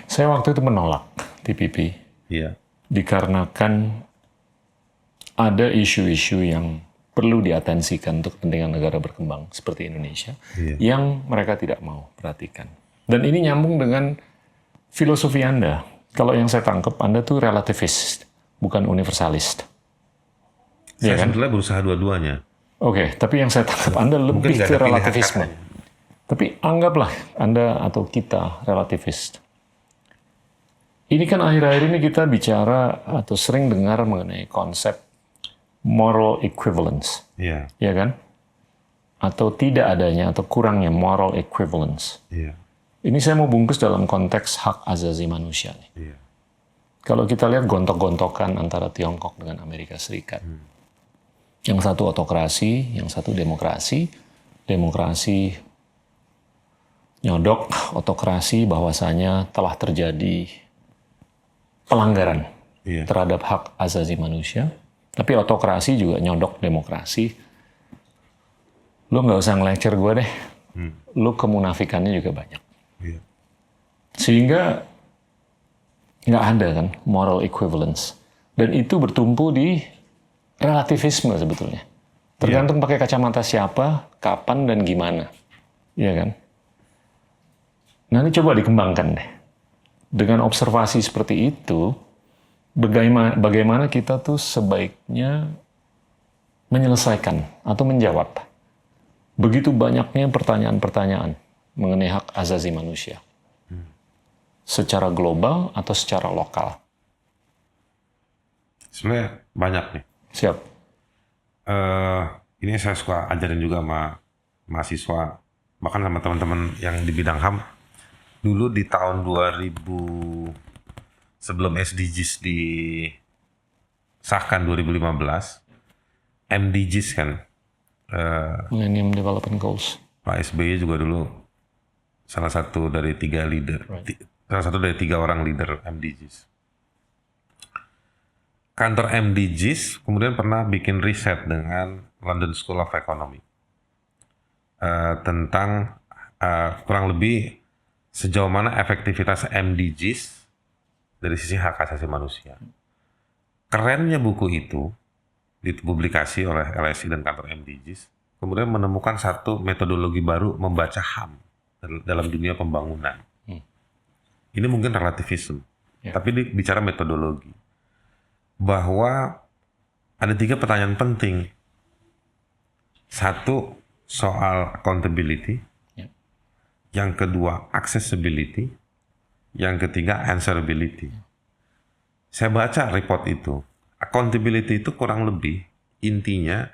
Saya waktu itu menolak TPP. Iya. Dikarenakan ada isu-isu yang perlu diatensikan untuk kepentingan negara berkembang seperti Indonesia yang mereka tidak mau perhatikan. Dan ini nyambung dengan filosofi Anda. Kalau yang saya tangkap, Anda tuh relativis, bukan universalis. Saya sebetulnya berusaha dua-duanya. Oke, tapi yang saya tangkap Anda lebih ke relativisme. Tapi anggaplah Anda atau kita relativis. Ini kan akhir-akhir ini kita bicara atau sering dengar mengenai konsep moral equivalence. Iya. Ya kan? Atau tidak adanya atau kurangnya moral equivalence. Iya. Ini saya mau bungkus dalam konteks hak asasi manusia nih. Iya. Kalau kita lihat gontok-gontokan antara Tiongkok dengan Amerika Serikat. Yang satu otokrasi, yang satu demokrasi. Demokrasi nyodok otokrasi bahwasanya telah terjadi pelanggaran terhadap hak asasi manusia. Tapi otokrasi juga nyodok demokrasi. Lu nggak usah ngelecture gue deh. Lu kemunafikannya juga banyak. Iya. Sehingga nggak ada kan moral equivalence. Dan itu bertumpu di relativisme sebetulnya. Tergantung pakai kacamata siapa, kapan, dan gimana. Iya kan? Nah ini coba dikembangkan deh. Dengan observasi seperti itu, bagaimana kita tuh sebaiknya menyelesaikan atau menjawab begitu banyaknya pertanyaan-pertanyaan mengenai hak asasi manusia. Secara global atau secara lokal. Sebenarnya banyak nih. Siap. Ini saya suka ajarin juga sama mahasiswa, bahkan sama teman-teman yang di bidang HAM. Dulu di tahun 2000, sebelum SDGs disahkan 2015, MDGs kan. Millennium Development Goals. Pak SBY juga dulu salah satu dari tiga leader, salah satu dari 3 orang leader MDGs. Kantor MDGs kemudian pernah bikin riset dengan London School of Economics tentang kurang lebih sejauh mana efektivitas MDGs dari sisi hak asasi manusia. Kerennya buku itu dipublikasi oleh LSI dan kantor MDGs, kemudian menemukan satu metodologi baru membaca HAM dalam dunia pembangunan. Ini mungkin relativisme, tapi bicara metodologi. Bahwa ada 3 pertanyaan penting. 1, soal accountability. Yang kedua, accessibility. Yang ketiga, answerability. Saya baca report itu. Accountability itu kurang lebih intinya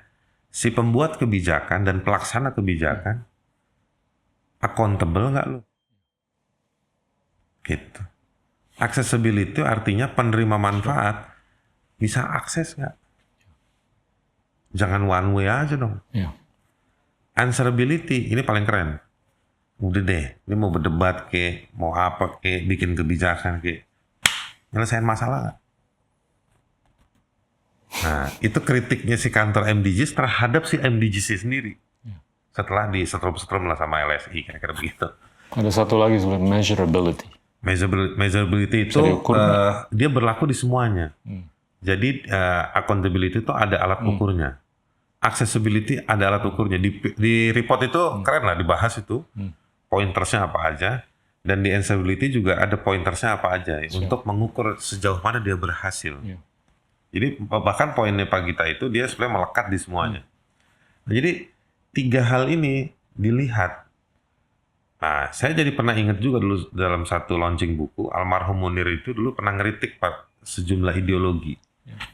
si pembuat kebijakan dan pelaksana kebijakan accountable nggak lo? Gitu. Accessibility artinya penerima manfaat bisa akses nggak? Jangan one way aja dong. Answerability ini paling keren. Udah deh, ini mau berdebat ke, mau apa ke, bikin kebijakan ke, nyelesain masalah nggak? Nah, itu kritiknya si kantor MDGs terhadap si MDGs sendiri. Setelah di setrum-setrum lah sama LSI, kira-kira begitu. Ada satu lagi sebenarnya, measurability. Measurability itu dia berlaku di semuanya. Jadi accountability itu ada alat ukurnya. Accessibility ada alat ukurnya. Di report itu keren lah dibahas itu. Pointersnya apa aja. Dan di answerability juga ada pointersnya apa aja. Untuk mengukur sejauh mana dia berhasil. Jadi bahkan poinnya Pak Gita itu dia sebenarnya melekat di semuanya. Nah, jadi 3 hal ini dilihat. Nah, saya jadi pernah ingat juga dulu dalam satu launching buku, almarhum Munir itu dulu pernah ngeritik Pak sejumlah ideologi.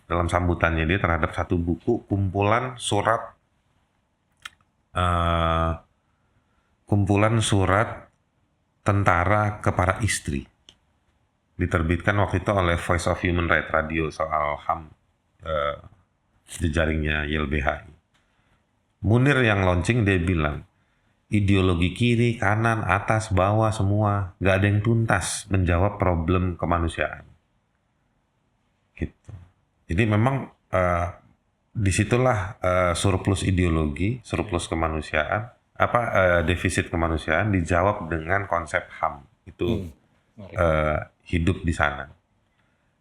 Dalam sambutannya dia terhadap satu buku kumpulan surat tentara ke para istri. Diterbitkan waktu itu oleh Voice of Human Rights Radio soal HAM jejaringnya YLBHI. Munir yang launching dia bilang, ideologi kiri, kanan, atas, bawah semua nggak ada yang tuntas menjawab problem kemanusiaan. Gitu. Jadi memang disitulah surplus ideologi, surplus kemanusiaan, defisit kemanusiaan dijawab dengan konsep HAM itu. Hidup di sana.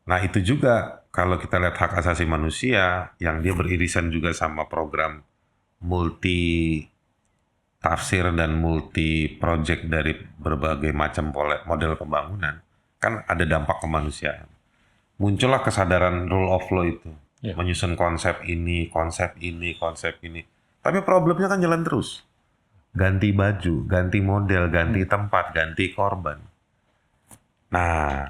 Nah itu juga kalau kita lihat hak asasi manusia yang dia beririsan juga sama program multi tafsir dan multi project dari berbagai macam model pembangunan, kan ada dampak kemanusiaan. Muncullah kesadaran rule of law itu, menyusun konsep ini. Tapi problemnya kan jalan terus. Ganti baju, ganti model, ganti tempat, ganti korban. Nah,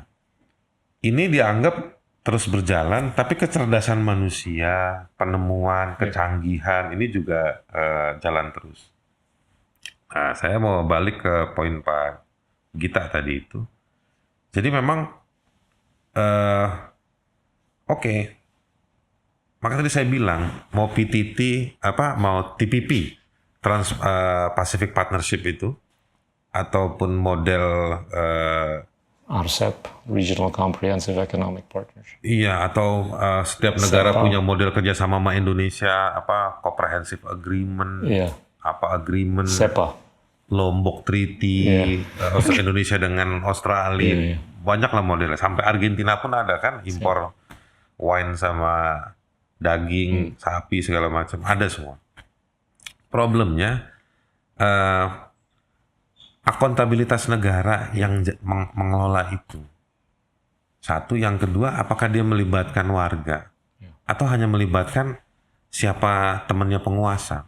ini dianggap terus berjalan, tapi kecerdasan manusia, penemuan, kecanggihan, ini juga jalan terus. Nah, saya mau balik ke poin Pak Gita tadi itu. Jadi memang, oke. Maka tadi saya bilang, mau PTT, mau TPP, Trans-Pacific Partnership itu, ataupun model RCEP, Regional Comprehensive Economic Partnership. Iya, atau setiap negara punya model kerjasama sama Indonesia, comprehensive agreement, agreement, SEPA, Lombok Treaty, Indonesia dengan Australia, banyak lah modelnya. Sampai Argentina pun ada kan, impor wine sama daging, sapi segala macam, ada semua. Problemnya, akuntabilitas negara yang mengelola itu. Satu, yang kedua, apakah dia melibatkan warga atau hanya melibatkan siapa temannya penguasa.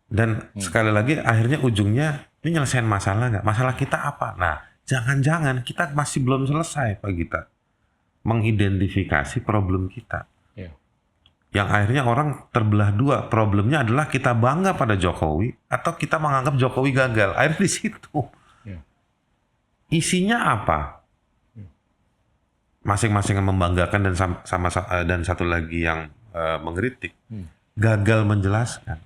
Dan sekali lagi akhirnya ujungnya ini nyelesain masalah nggak? Masalah kita apa? Nah, jangan-jangan kita masih belum selesai Pak Gita mengidentifikasi problem kita. Yang akhirnya orang terbelah dua. Problemnya adalah kita bangga pada Jokowi atau kita menganggap Jokowi gagal. Akhirnya di situ. Isinya apa? Masing-masing yang membanggakan dan satu lagi yang mengkritik. Gagal menjelaskan.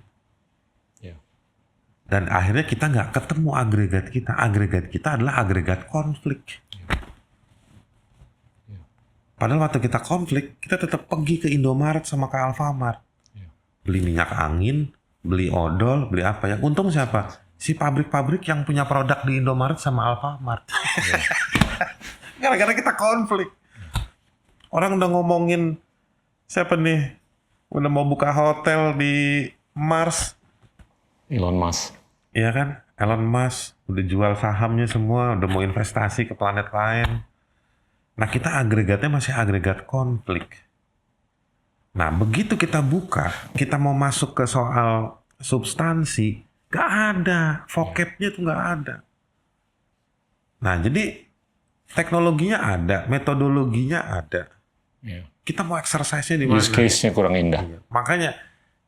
Dan akhirnya kita nggak ketemu agregat kita. Agregat kita adalah agregat konflik. Padahal waktu kita konflik, kita tetap pergi ke Indomaret sama ke Alfamart. Beli minyak angin, beli odol, beli apa. Yang untung siapa? Si pabrik-pabrik yang punya produk di Indomaret sama Alfamart. Gara-gara kita konflik. Orang udah ngomongin, siapa nih? Udah mau buka hotel di Mars. Elon Musk. Iya kan? Elon Musk udah jual sahamnya semua, udah mau investasi ke planet lain. Nah, kita agregatnya masih agregat konflik. Nah, begitu kita buka, kita mau masuk ke soal substansi, gak ada. Vocabnya tuh gak ada. Nah, jadi teknologinya ada, metodologinya ada. Kita mau exercise-nya di mana? Use case-nya kurang indah. Makanya,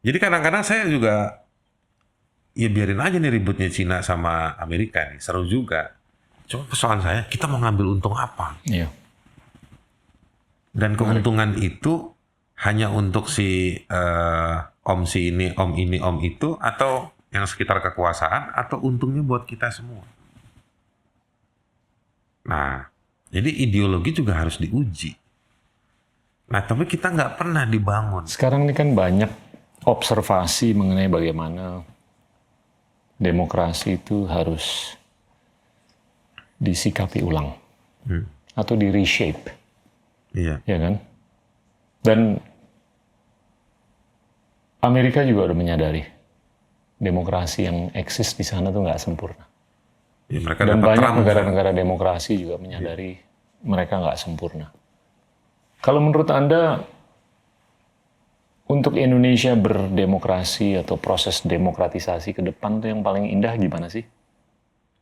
jadi kadang-kadang saya juga, ya biarin aja nih ributnya Cina sama Amerika nih, seru juga. Cuma persoalan saya, kita mau ngambil untung apa? Iya. Dan keuntungan itu hanya untuk si om si ini, om itu, atau yang sekitar kekuasaan, atau untungnya buat kita semua. Nah, jadi ideologi juga harus diuji. Nah, tapi kita nggak pernah dibangun. Sekarang ini kan banyak observasi mengenai bagaimana demokrasi itu harus disikapi ulang. Atau di reshape. Iya. Ya kan? Dan Amerika juga udah menyadari demokrasi yang eksis di sana tuh nggak sempurna. Ya, mereka Dan dapat banyak Trump. negara-negara demokrasi juga menyadari mereka nggak sempurna. Kalau menurut Anda, untuk Indonesia berdemokrasi atau proses demokratisasi ke depan tuh yang paling indah gimana sih?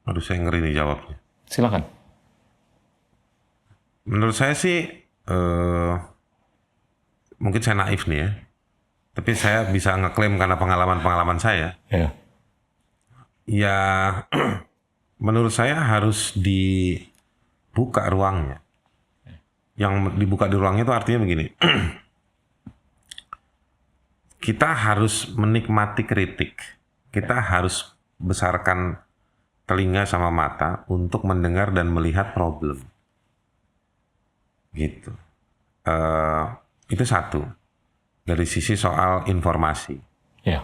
Aduh, saya ngeri nih jawabnya. Silakan. Menurut saya sih, mungkin saya naif nih ya. Tapi saya bisa ngeklaim karena pengalaman-pengalaman saya. Ya. Ya, menurut saya harus dibuka ruangnya. Yang dibuka di ruangnya itu artinya begini. Kita harus menikmati kritik. Kita harus besarkan telinga sama mata untuk mendengar dan melihat problem. Gitu. Itu satu. Dari sisi soal informasi. Ya.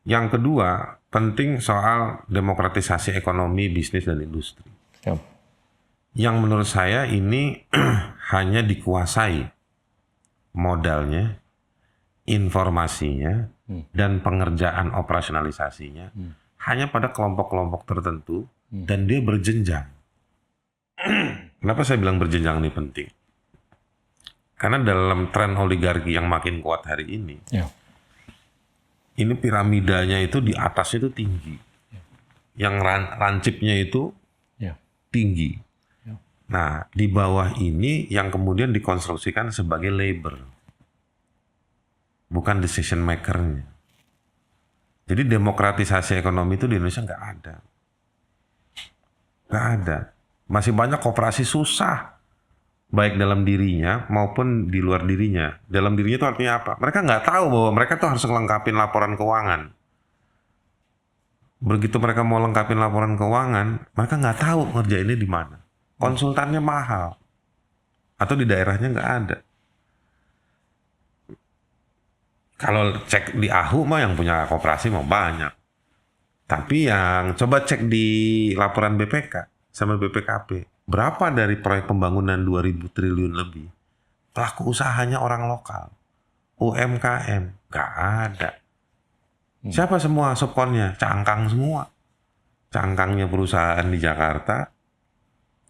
Yang kedua, penting soal demokratisasi ekonomi, bisnis, dan industri. Ya. Yang menurut saya ini hanya dikuasai modalnya, informasinya, dan pengerjaan operasionalisasinya hanya pada kelompok-kelompok tertentu dan dia berjenjang. Kenapa saya bilang berjenjang ini penting? Karena dalam tren oligarki yang makin kuat hari ini, ini piramidanya itu di atasnya itu tinggi. Yang lancipnya itu tinggi. Nah, di bawah ini yang kemudian dikonstruksikan sebagai labor. Bukan decision maker-nya. Jadi demokratisasi ekonomi itu di Indonesia nggak ada. Nggak ada. Masih banyak koperasi susah. Baik dalam dirinya maupun di luar dirinya. Dalam dirinya itu artinya apa? Mereka nggak tahu bahwa mereka tuh harus ngelengkapin laporan keuangan. Begitu mereka mau lengkapin laporan keuangan, mereka nggak tahu ngerjainnya di mana. Konsultannya mahal. Atau di daerahnya nggak ada. Kalau cek di AHU mah yang punya koperasi mau banyak. Tapi yang coba cek di laporan BPK sama BPKP. Berapa dari proyek pembangunan 2.000 triliun lebih? Pelaku usahanya orang lokal. UMKM. Nggak ada. Siapa semua subkonnya? Cangkang semua. Cangkangnya perusahaan di Jakarta.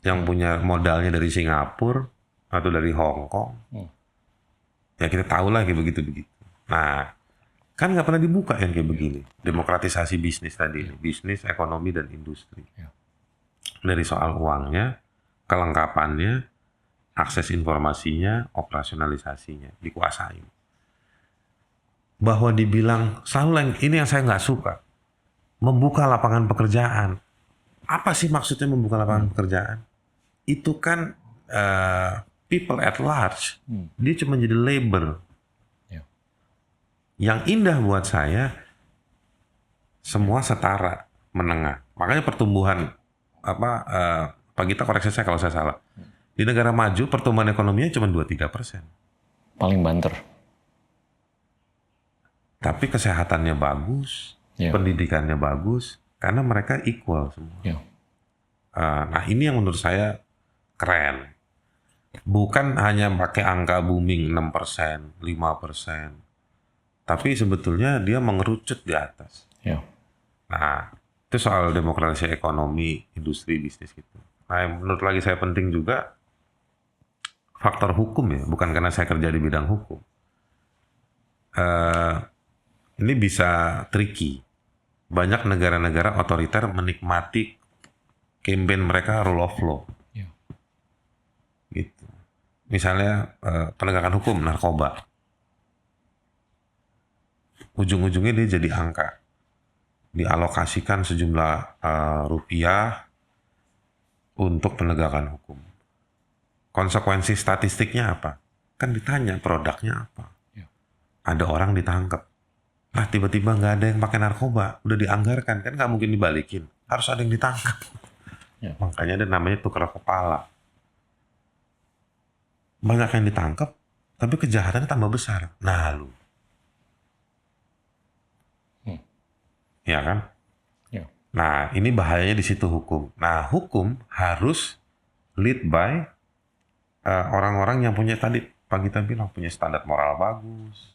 Yang punya modalnya dari Singapura. Atau dari Hong Kong. Ya kita tahu lah kayak begitu-begitu. Nah, kan nggak pernah dibuka yang kayak begini. Demokratisasi bisnis tadi. Bisnis, ekonomi, dan industri. Dari soal uangnya, kelengkapannya, akses informasinya, operasionalisasinya, dikuasai. Bahwa dibilang, selalu ini yang saya nggak suka. Membuka lapangan pekerjaan. Apa sih maksudnya membuka lapangan pekerjaan? Itu kan people at large. Dia cuma jadi labor. Yang indah buat saya, semua setara. menengah. Makanya pertumbuhan Pak Gita koreksi saya kalau saya salah. Di negara maju pertumbuhan ekonominya cuma 2-3%. Paling banter. Tapi kesehatannya bagus, Ya. pendidikannya bagus, karena mereka equal semua. Ya. Nah ini yang menurut saya keren. Bukan hanya pakai angka booming 6%, 5%. Tapi sebetulnya dia mengerucut di atas. Ya. Nah, itu soal demokrasi ekonomi, industri, bisnis gitu. Nah, yang menurut lagi saya penting juga faktor hukum ya, bukan karena saya kerja di bidang hukum. Eh, ini bisa tricky. Banyak negara-negara otoriter menikmati campaign mereka rule of law. Ya. Gitu. Misalnya penegakan hukum narkoba. Ujung-ujungnya dia jadi angka. Dialokasikan sejumlah rupiah untuk penegakan hukum. Konsekuensi statistiknya apa? Kan ditanya produknya apa. Ya. Ada orang ditangkap. Nah tiba-tiba nggak ada yang pakai narkoba. Udah dianggarkan, kan nggak mungkin dibalikin. Harus ada yang ditangkap. Ya. Makanya ada namanya tukar kepala. Banyak yang ditangkap, tapi kejahatannya tambah besar. Nah lu. Ya kan? Ya. Nah ini bahayanya di situ hukum. Nah hukum harus lead by orang-orang yang punya tadi Pak Gita bilang punya standar moral bagus,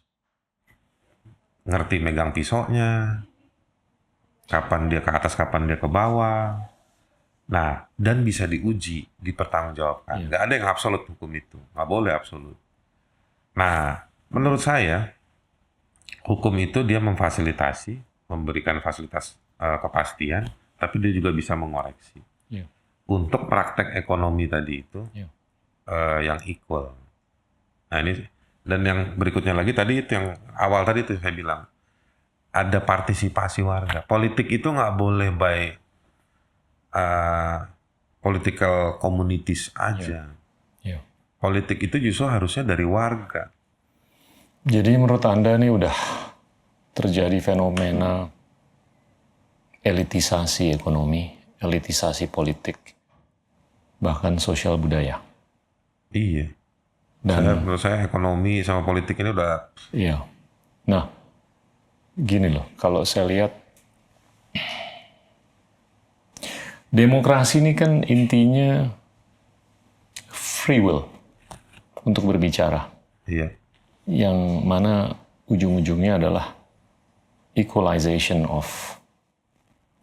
ngerti megang pisaunya, kapan dia ke atas, kapan dia ke bawah. Nah, dan bisa diuji, dipertanggungjawabkan. Iya. Nggak ada yang absolut hukum itu, nggak boleh absolut. Nah, menurut saya hukum itu dia memfasilitasi, memberikan fasilitas kepastian, tapi dia juga bisa mengoreksi. Iya. Untuk praktek ekonomi tadi itu Iya. yang equal. Nah ini dan yang berikutnya lagi tadi itu yang awal tadi itu saya bilang ada partisipasi warga. Politik itu nggak boleh by political communities aja. Ya. Politik itu justru harusnya dari warga. Jadi menurut Anda nih udah terjadi fenomena elitisasi ekonomi, elitisasi politik, bahkan sosial budaya. Iya. Dan Menurut saya ekonomi sama politik ini udah iya. Nah, gini loh, kalau saya lihat demokrasi ini kan intinya free will untuk berbicara. iya. Yang mana ujung-ujungnya adalah equalization of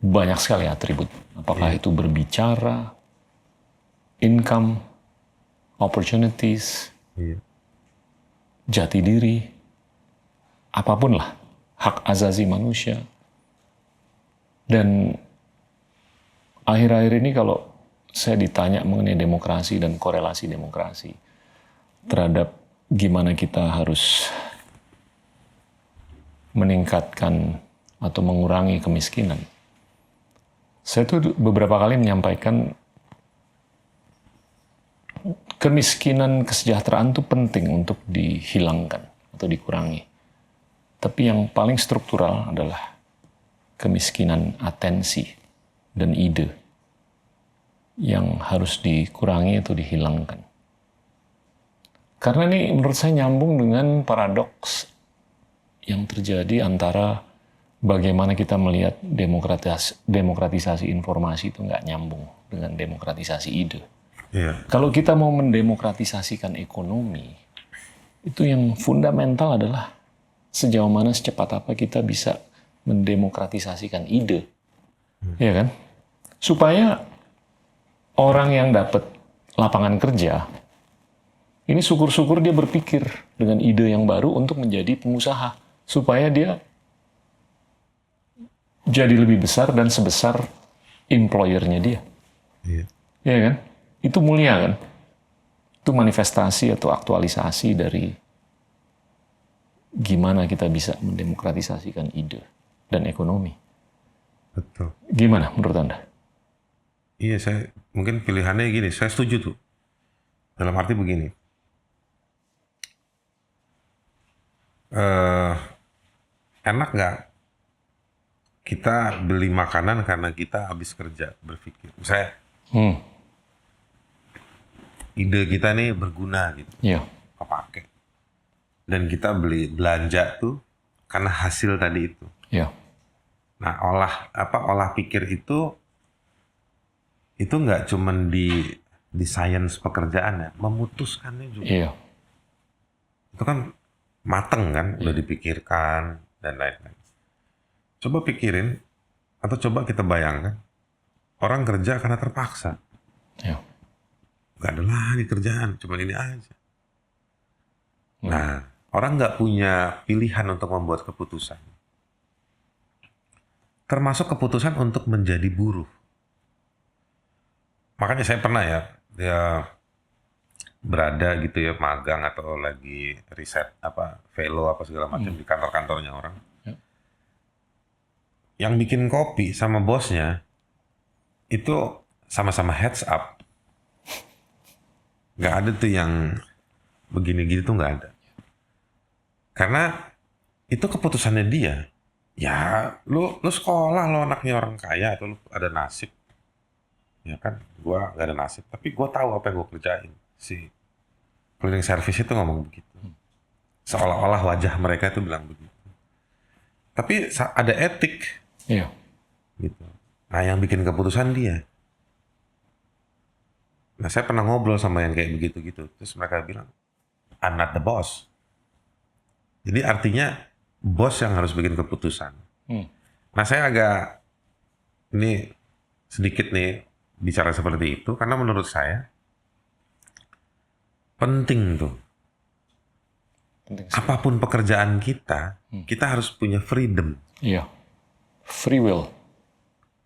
banyak sekali atribut. Apakah itu berbicara, income, opportunities, Iya. jati diri, apapun lah, hak azazi manusia. Dan akhir-akhir ini kalau saya ditanya mengenai demokrasi dan korelasi demokrasi terhadap gimana kita harus meningkatkan atau mengurangi kemiskinan, saya tuh beberapa kali menyampaikan kemiskinan kesejahteraan itu penting untuk dihilangkan atau dikurangi. Tapi yang paling struktural adalah kemiskinan atensi dan ide yang harus dikurangi atau dihilangkan. Karena ini menurut saya nyambung dengan paradoks yang terjadi antara bagaimana kita melihat demokratisasi informasi itu nggak nyambung dengan demokratisasi ide. Iya. Kalau kita mau mendemokratisasikan ekonomi, itu yang fundamental adalah sejauh mana secepat apa kita bisa mendemokratisasikan ide. Ya kan? Supaya orang yang dapat lapangan kerja, ini syukur-syukur dia berpikir dengan ide yang baru untuk menjadi pengusaha. Supaya dia jadi lebih besar dan sebesar employer-nya dia. Iya. Ya kan? Itu mulia kan? Itu manifestasi atau aktualisasi dari gimana kita bisa mendemokratisasikan ide dan ekonomi. Betul. Gimana menurut Anda? Iya, saya mungkin pilihannya gini, saya setuju tuh. Dalam arti begini. Enak nggak kita beli makanan karena kita habis kerja berpikir. Misalnya Hmm. ide kita nih berguna gitu, Ya. kepake. Dan kita belanja tuh karena hasil tadi itu. Ya. Nah, olah pikir itu nggak cuman di sains pekerjaan ya, memutuskannya juga. Iya. Itu kan mateng kan, udah dipikirkan dan lain-lain. Coba pikirin atau coba kita bayangkan orang kerja karena terpaksa. Ya. Gak ada lagi kerjaan, cuma ini aja. Nah, orang nggak punya pilihan untuk membuat keputusan. Termasuk keputusan untuk menjadi buruh. Makanya saya pernah ya, dia berada gitu ya, magang atau lagi riset velo apa segala macam di kantor-kantornya orang. Ya. Yang bikin kopi sama bosnya itu sama-sama heads up. Nggak ada tuh yang begini-gini tuh nggak ada. Karena itu keputusannya dia. Ya, lu sekolah, lo anaknya orang kaya atau lu ada nasib. Ya kan, gua nggak ada nasib. Tapi gua tahu apa yang gua kerjain. Si cleaning service itu ngomong begitu. Seolah-olah wajah mereka itu bilang begitu. Tapi ada etik Iya. gitu. Nah, yang bikin keputusan dia. Nah, saya pernah ngobrol sama yang kayak begitu gitu. Terus mereka bilang, I'm not the boss. Jadi artinya bos yang harus bikin keputusan. Hmm. Nah, saya agak ini sedikit nih bicara seperti itu karena menurut saya penting tuh. Penting sih. Apapun pekerjaan kita, kita harus punya freedom, Iya. Free will.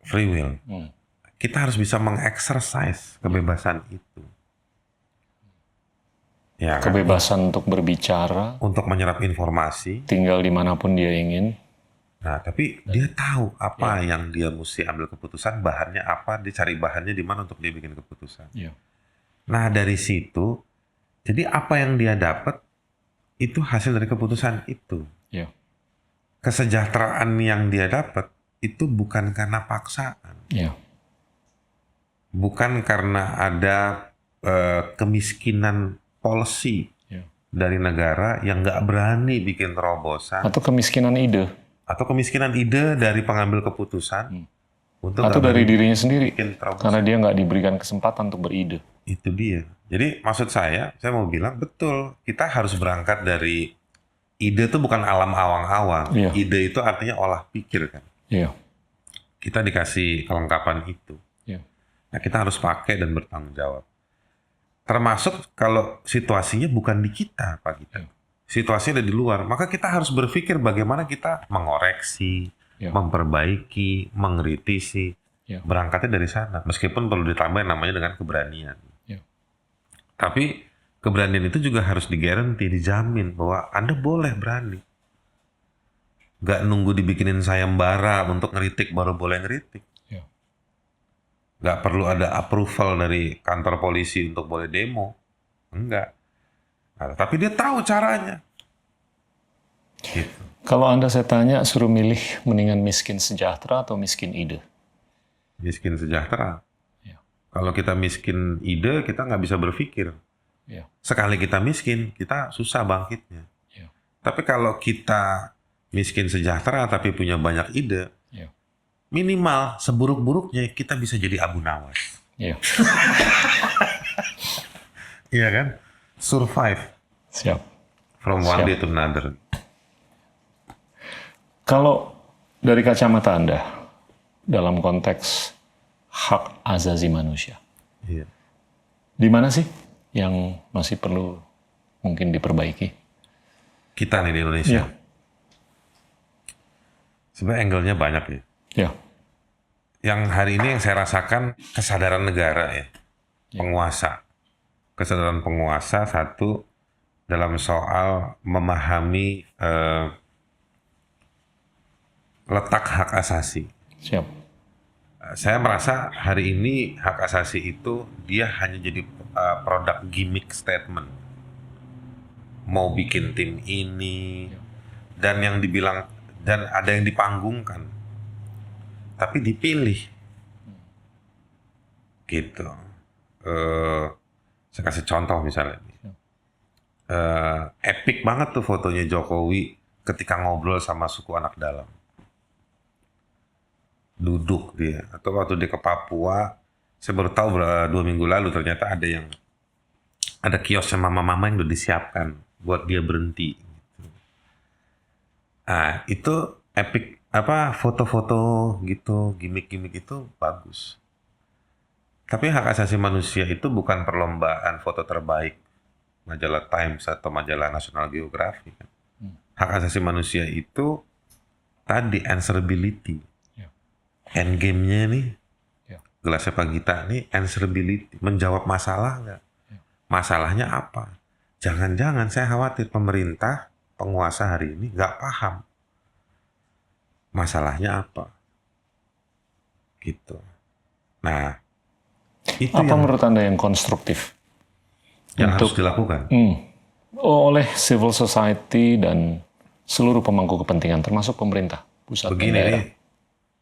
free will. Hmm. Kita harus bisa mengeksersis kebebasan itu. Ya kan? Kebebasan untuk berbicara, Untuk menyerap informasi. tinggal dimanapun dia ingin. Nah, tapi dia tahu apa yang dia mesti ambil keputusan, bahannya apa, dia cari bahannya di mana untuk dia bikin keputusan. Iya. Nah, dari situ, jadi apa yang dia dapat, itu hasil dari keputusan itu. Iya. Kesejahteraan yang dia dapat, itu bukan karena paksaan. Iya. Bukan karena ada kemiskinan policy Iya. dari negara yang nggak berani bikin terobosan. Atau kemiskinan ide. Atau kemiskinan ide dari pengambil keputusan. Untuk Atau nggak dari berani dirinya sendiri. bikin terobosan. Karena dia nggak diberikan kesempatan untuk beride. Itu dia. Jadi maksud saya mau bilang betul. Kita harus berangkat dari ide itu bukan alam awang-awang. Iya. Ide itu artinya olah pikir kan. Iya. Kita dikasih kelengkapan itu. Iya. Nah, kita harus pakai dan bertanggung jawab. Termasuk kalau situasinya bukan di kita, Pak Gita. Situasinya ada di luar. Maka kita harus berpikir bagaimana kita mengoreksi, Iya. memperbaiki, mengkritisi. Iya. Berangkatnya dari sana. Meskipun perlu ditambah namanya dengan keberanian. Iya. Tapi keberanian itu juga harus digaranti, dijamin bahwa Anda boleh berani. Gak nunggu dibikinin sayembara untuk ngeritik baru boleh ngeritik. Iya. Gak perlu ada approval dari kantor polisi untuk boleh demo. Enggak. Nah, tapi dia tahu caranya. Gitu. Kalau Anda saya tanya, suruh milih mendingan miskin sejahtera atau miskin ide? Miskin sejahtera. Iya. Kalau kita miskin ide, kita nggak bisa berpikir. Iya. Sekali kita miskin, kita susah bangkitnya. Iya. Tapi kalau kita miskin sejahtera tapi punya banyak ide, Iya. minimal seburuk-buruknya kita bisa jadi Abu Nawas. Iya. Iya kan? Survive Siap. from one day to another. Kalau dari kacamata Anda, dalam konteks hak asasi manusia, Iya. di mana sih yang masih perlu mungkin diperbaiki? Kita nih di Indonesia. Iya. Sebenarnya angle-nya banyak ya. Ya. Yang hari ini yang saya rasakan kesadaran negara ya. Penguasa. Kesadaran penguasa satu dalam soal memahami letak hak asasi. Siap. Saya merasa hari ini hak asasi itu dia hanya jadi produk gimmick statement. Mau bikin tim ini dan yang dibilang dan ada yang dipanggungkan. tapi dipilih. Gitu. Saya kasih contoh misalnya. Epic banget tuh fotonya Jokowi ketika ngobrol sama suku anak dalam. Duduk dia. Atau waktu dia ke Papua, saya baru tahu 2 minggu lalu ternyata ada kiosnya mama-mama yang udah disiapkan buat dia berhenti. Nah, itu epic, foto-foto gitu, gimmick-gimmick itu bagus. Tapi hak asasi manusia itu bukan perlombaan foto terbaik majalah Times atau majalah National Geographic. Hak asasi manusia itu tadi answerability. Endgame-nya nih, gelasnya Pak Gita nih answerability, menjawab masalah nggak? Masalahnya apa? Jangan-jangan saya khawatir pemerintah, penguasa hari ini nggak paham masalahnya apa, gitu. Nah, itu Apa menurut Anda yang konstruktif yang harus dilakukan. oleh civil society dan seluruh pemangku kepentingan, termasuk pemerintah pusat dan Begini daerah? nih,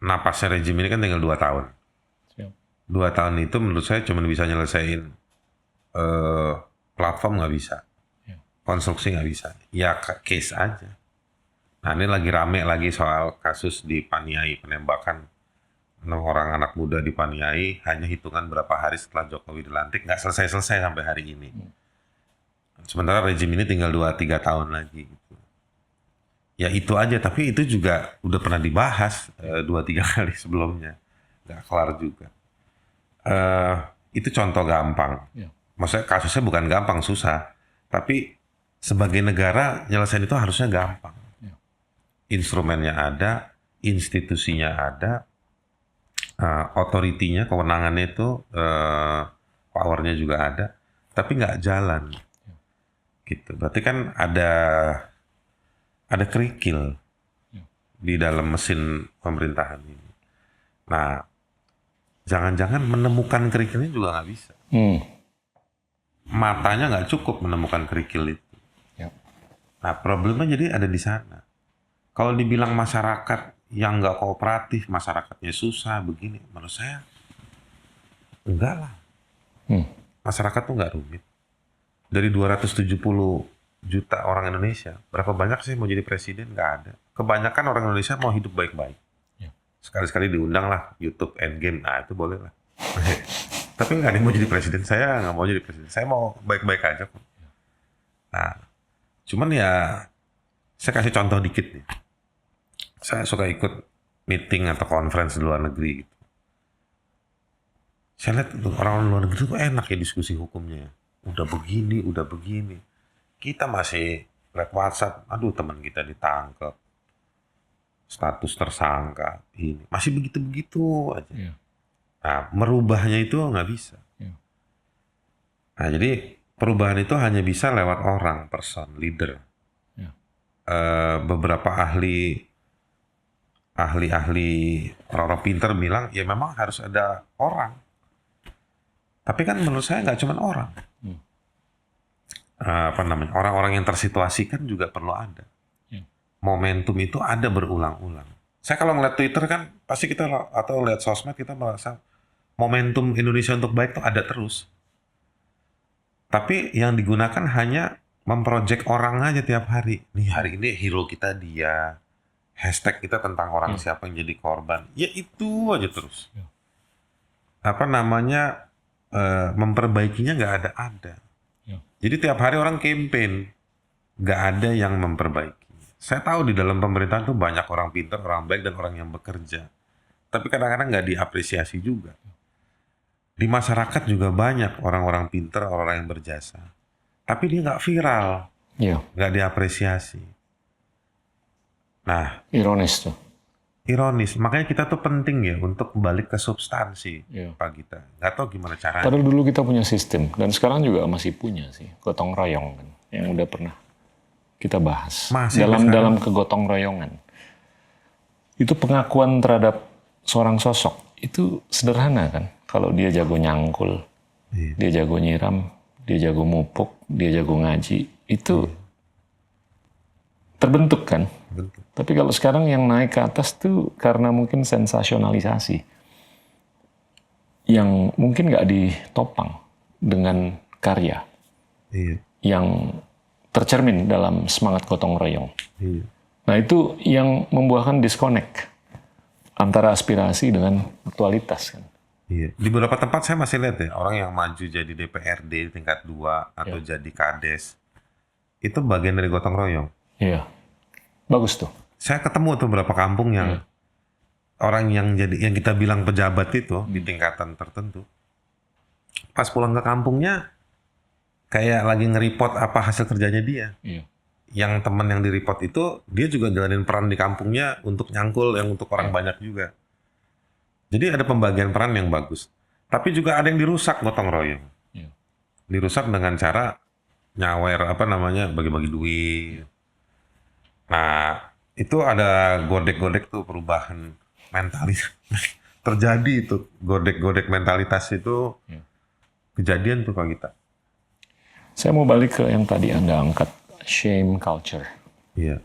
napasnya rejim ini kan tinggal 2 tahun. Siap. 2 tahun itu menurut saya cuma bisa nyelesain platform nggak bisa, konstruksi nggak bisa, ya case aja. Nah ini lagi rame lagi soal kasus di Paniai, penembakan 6 orang anak muda di Paniai, hanya hitungan berapa hari setelah Jokowi dilantik, nggak selesai-selesai sampai hari ini. Sementara rejim ini tinggal 2-3 tahun lagi. Gitu. Ya itu aja, tapi itu juga udah pernah dibahas 2-3 kali sebelumnya. Nggak kelar juga. Itu contoh gampang. Maksudnya kasusnya bukan gampang, susah. Tapi sebagai negara, nyelesain itu harusnya gampang. Instrumennya ada, institusinya ada, otoritinya, kewenangannya itu, powernya juga ada, tapi nggak jalan. Gitu. Berarti kan ada kerikil di dalam mesin pemerintahan ini. Nah, jangan-jangan menemukan kerikilnya juga nggak bisa. Matanya nggak cukup menemukan kerikil itu. Nah, problemnya jadi ada di sana. Kalau dibilang masyarakat yang nggak kooperatif, masyarakatnya susah, begini, menurut saya enggak lah. Masyarakat tuh nggak rumit. Dari 270 juta orang Indonesia, berapa banyak sih mau jadi presiden? Nggak ada. Kebanyakan orang Indonesia mau hidup baik-baik. Sekali-sekali diundang lah YouTube Endgame, nah itu boleh lah. Tapi nggak ada yang mau jadi presiden. Saya nggak mau jadi presiden. Saya mau baik-baik aja kok. Nah, cuman ya saya kasih contoh dikit nih. Saya suka ikut meeting atau conference di luar negeri gitu. Saya lihat orang luar negeri tuh enak ya diskusi hukumnya. Udah begini, udah begini. Kita masih lihat WhatsApp, aduh teman kita ditangkap. Status tersangka, ini. Masih begitu-begitu aja. Nah, merubahnya itu nggak bisa. Nah, jadi perubahan itu hanya bisa lewat orang, person, leader. Beberapa ahli orang-orang pintar bilang ya memang harus ada orang. Tapi kan menurut saya nggak cuma orang. Orang-orang yang tersituasikan juga perlu ada. Momentum itu ada berulang-ulang. Saya kalau ngeliat Twitter kan pasti kita atau lihat sosmed kita merasa momentum Indonesia untuk baik itu ada terus. Tapi yang digunakan hanya memproject orang aja tiap hari. Nih hari ini hero kita dia. Hashtag kita tentang orang siapa yang jadi korban. Ya itu aja terus. Memperbaikinya nggak ada. Jadi tiap hari orang campaign. Nggak ada yang memperbaiki. Saya tahu di dalam pemerintahan tuh banyak orang pintar, orang baik, dan orang yang bekerja. Tapi kadang-kadang nggak diapresiasi juga. Di masyarakat juga banyak orang-orang pintar, orang-orang yang berjasa. Tapi dia nggak viral. Nggak diapresiasi. Nah, ironis tuh. Ironis. Makanya kita tuh penting ya untuk balik ke substansi, Pak Gita. Nggak tahu gimana caranya. Padahal dulu kita punya sistem, dan sekarang juga masih punya sih, gotong royong kan, yang udah pernah kita bahas. Dalam kegotong royongan. Itu pengakuan terhadap seorang sosok, itu sederhana kan. Kalau dia jago nyangkul, dia jago nyiram, dia jago mupuk, dia jago ngaji, itu terbentuk kan. Bentuk. Tapi kalau sekarang yang naik ke atas tuh karena mungkin sensasionalisasi yang mungkin nggak ditopang dengan karya Iya. yang tercermin dalam semangat gotong royong. Iya. Nah itu yang membuahkan disconnect antara aspirasi dengan aktualitas kan. Iya. Di beberapa tempat saya masih lihat ya orang yang maju jadi DPRD tingkat 2 atau jadi kades itu bagian dari gotong royong. Iya, bagus tuh. Saya ketemu tuh beberapa kampung yang orang yang kita bilang pejabat itu di tingkatan tertentu. Pas pulang ke kampungnya kayak lagi nge-report apa hasil kerjanya dia. Iya. Yang teman yang di-report itu dia juga jalanin peran di kampungnya untuk nyangkul yang untuk orang banyak juga. Jadi ada pembagian peran yang bagus. Tapi juga ada yang dirusak gotong royong. Iya. Dirusak dengan cara nyawer bagi-bagi duit. Nah, itu ada godek-godek tuh perubahan mentalitas. Terjadi itu godek-godek mentalitas itu kejadian tuh Pak Gita. Saya mau balik ke yang tadi Anda angkat, shame culture. Iya.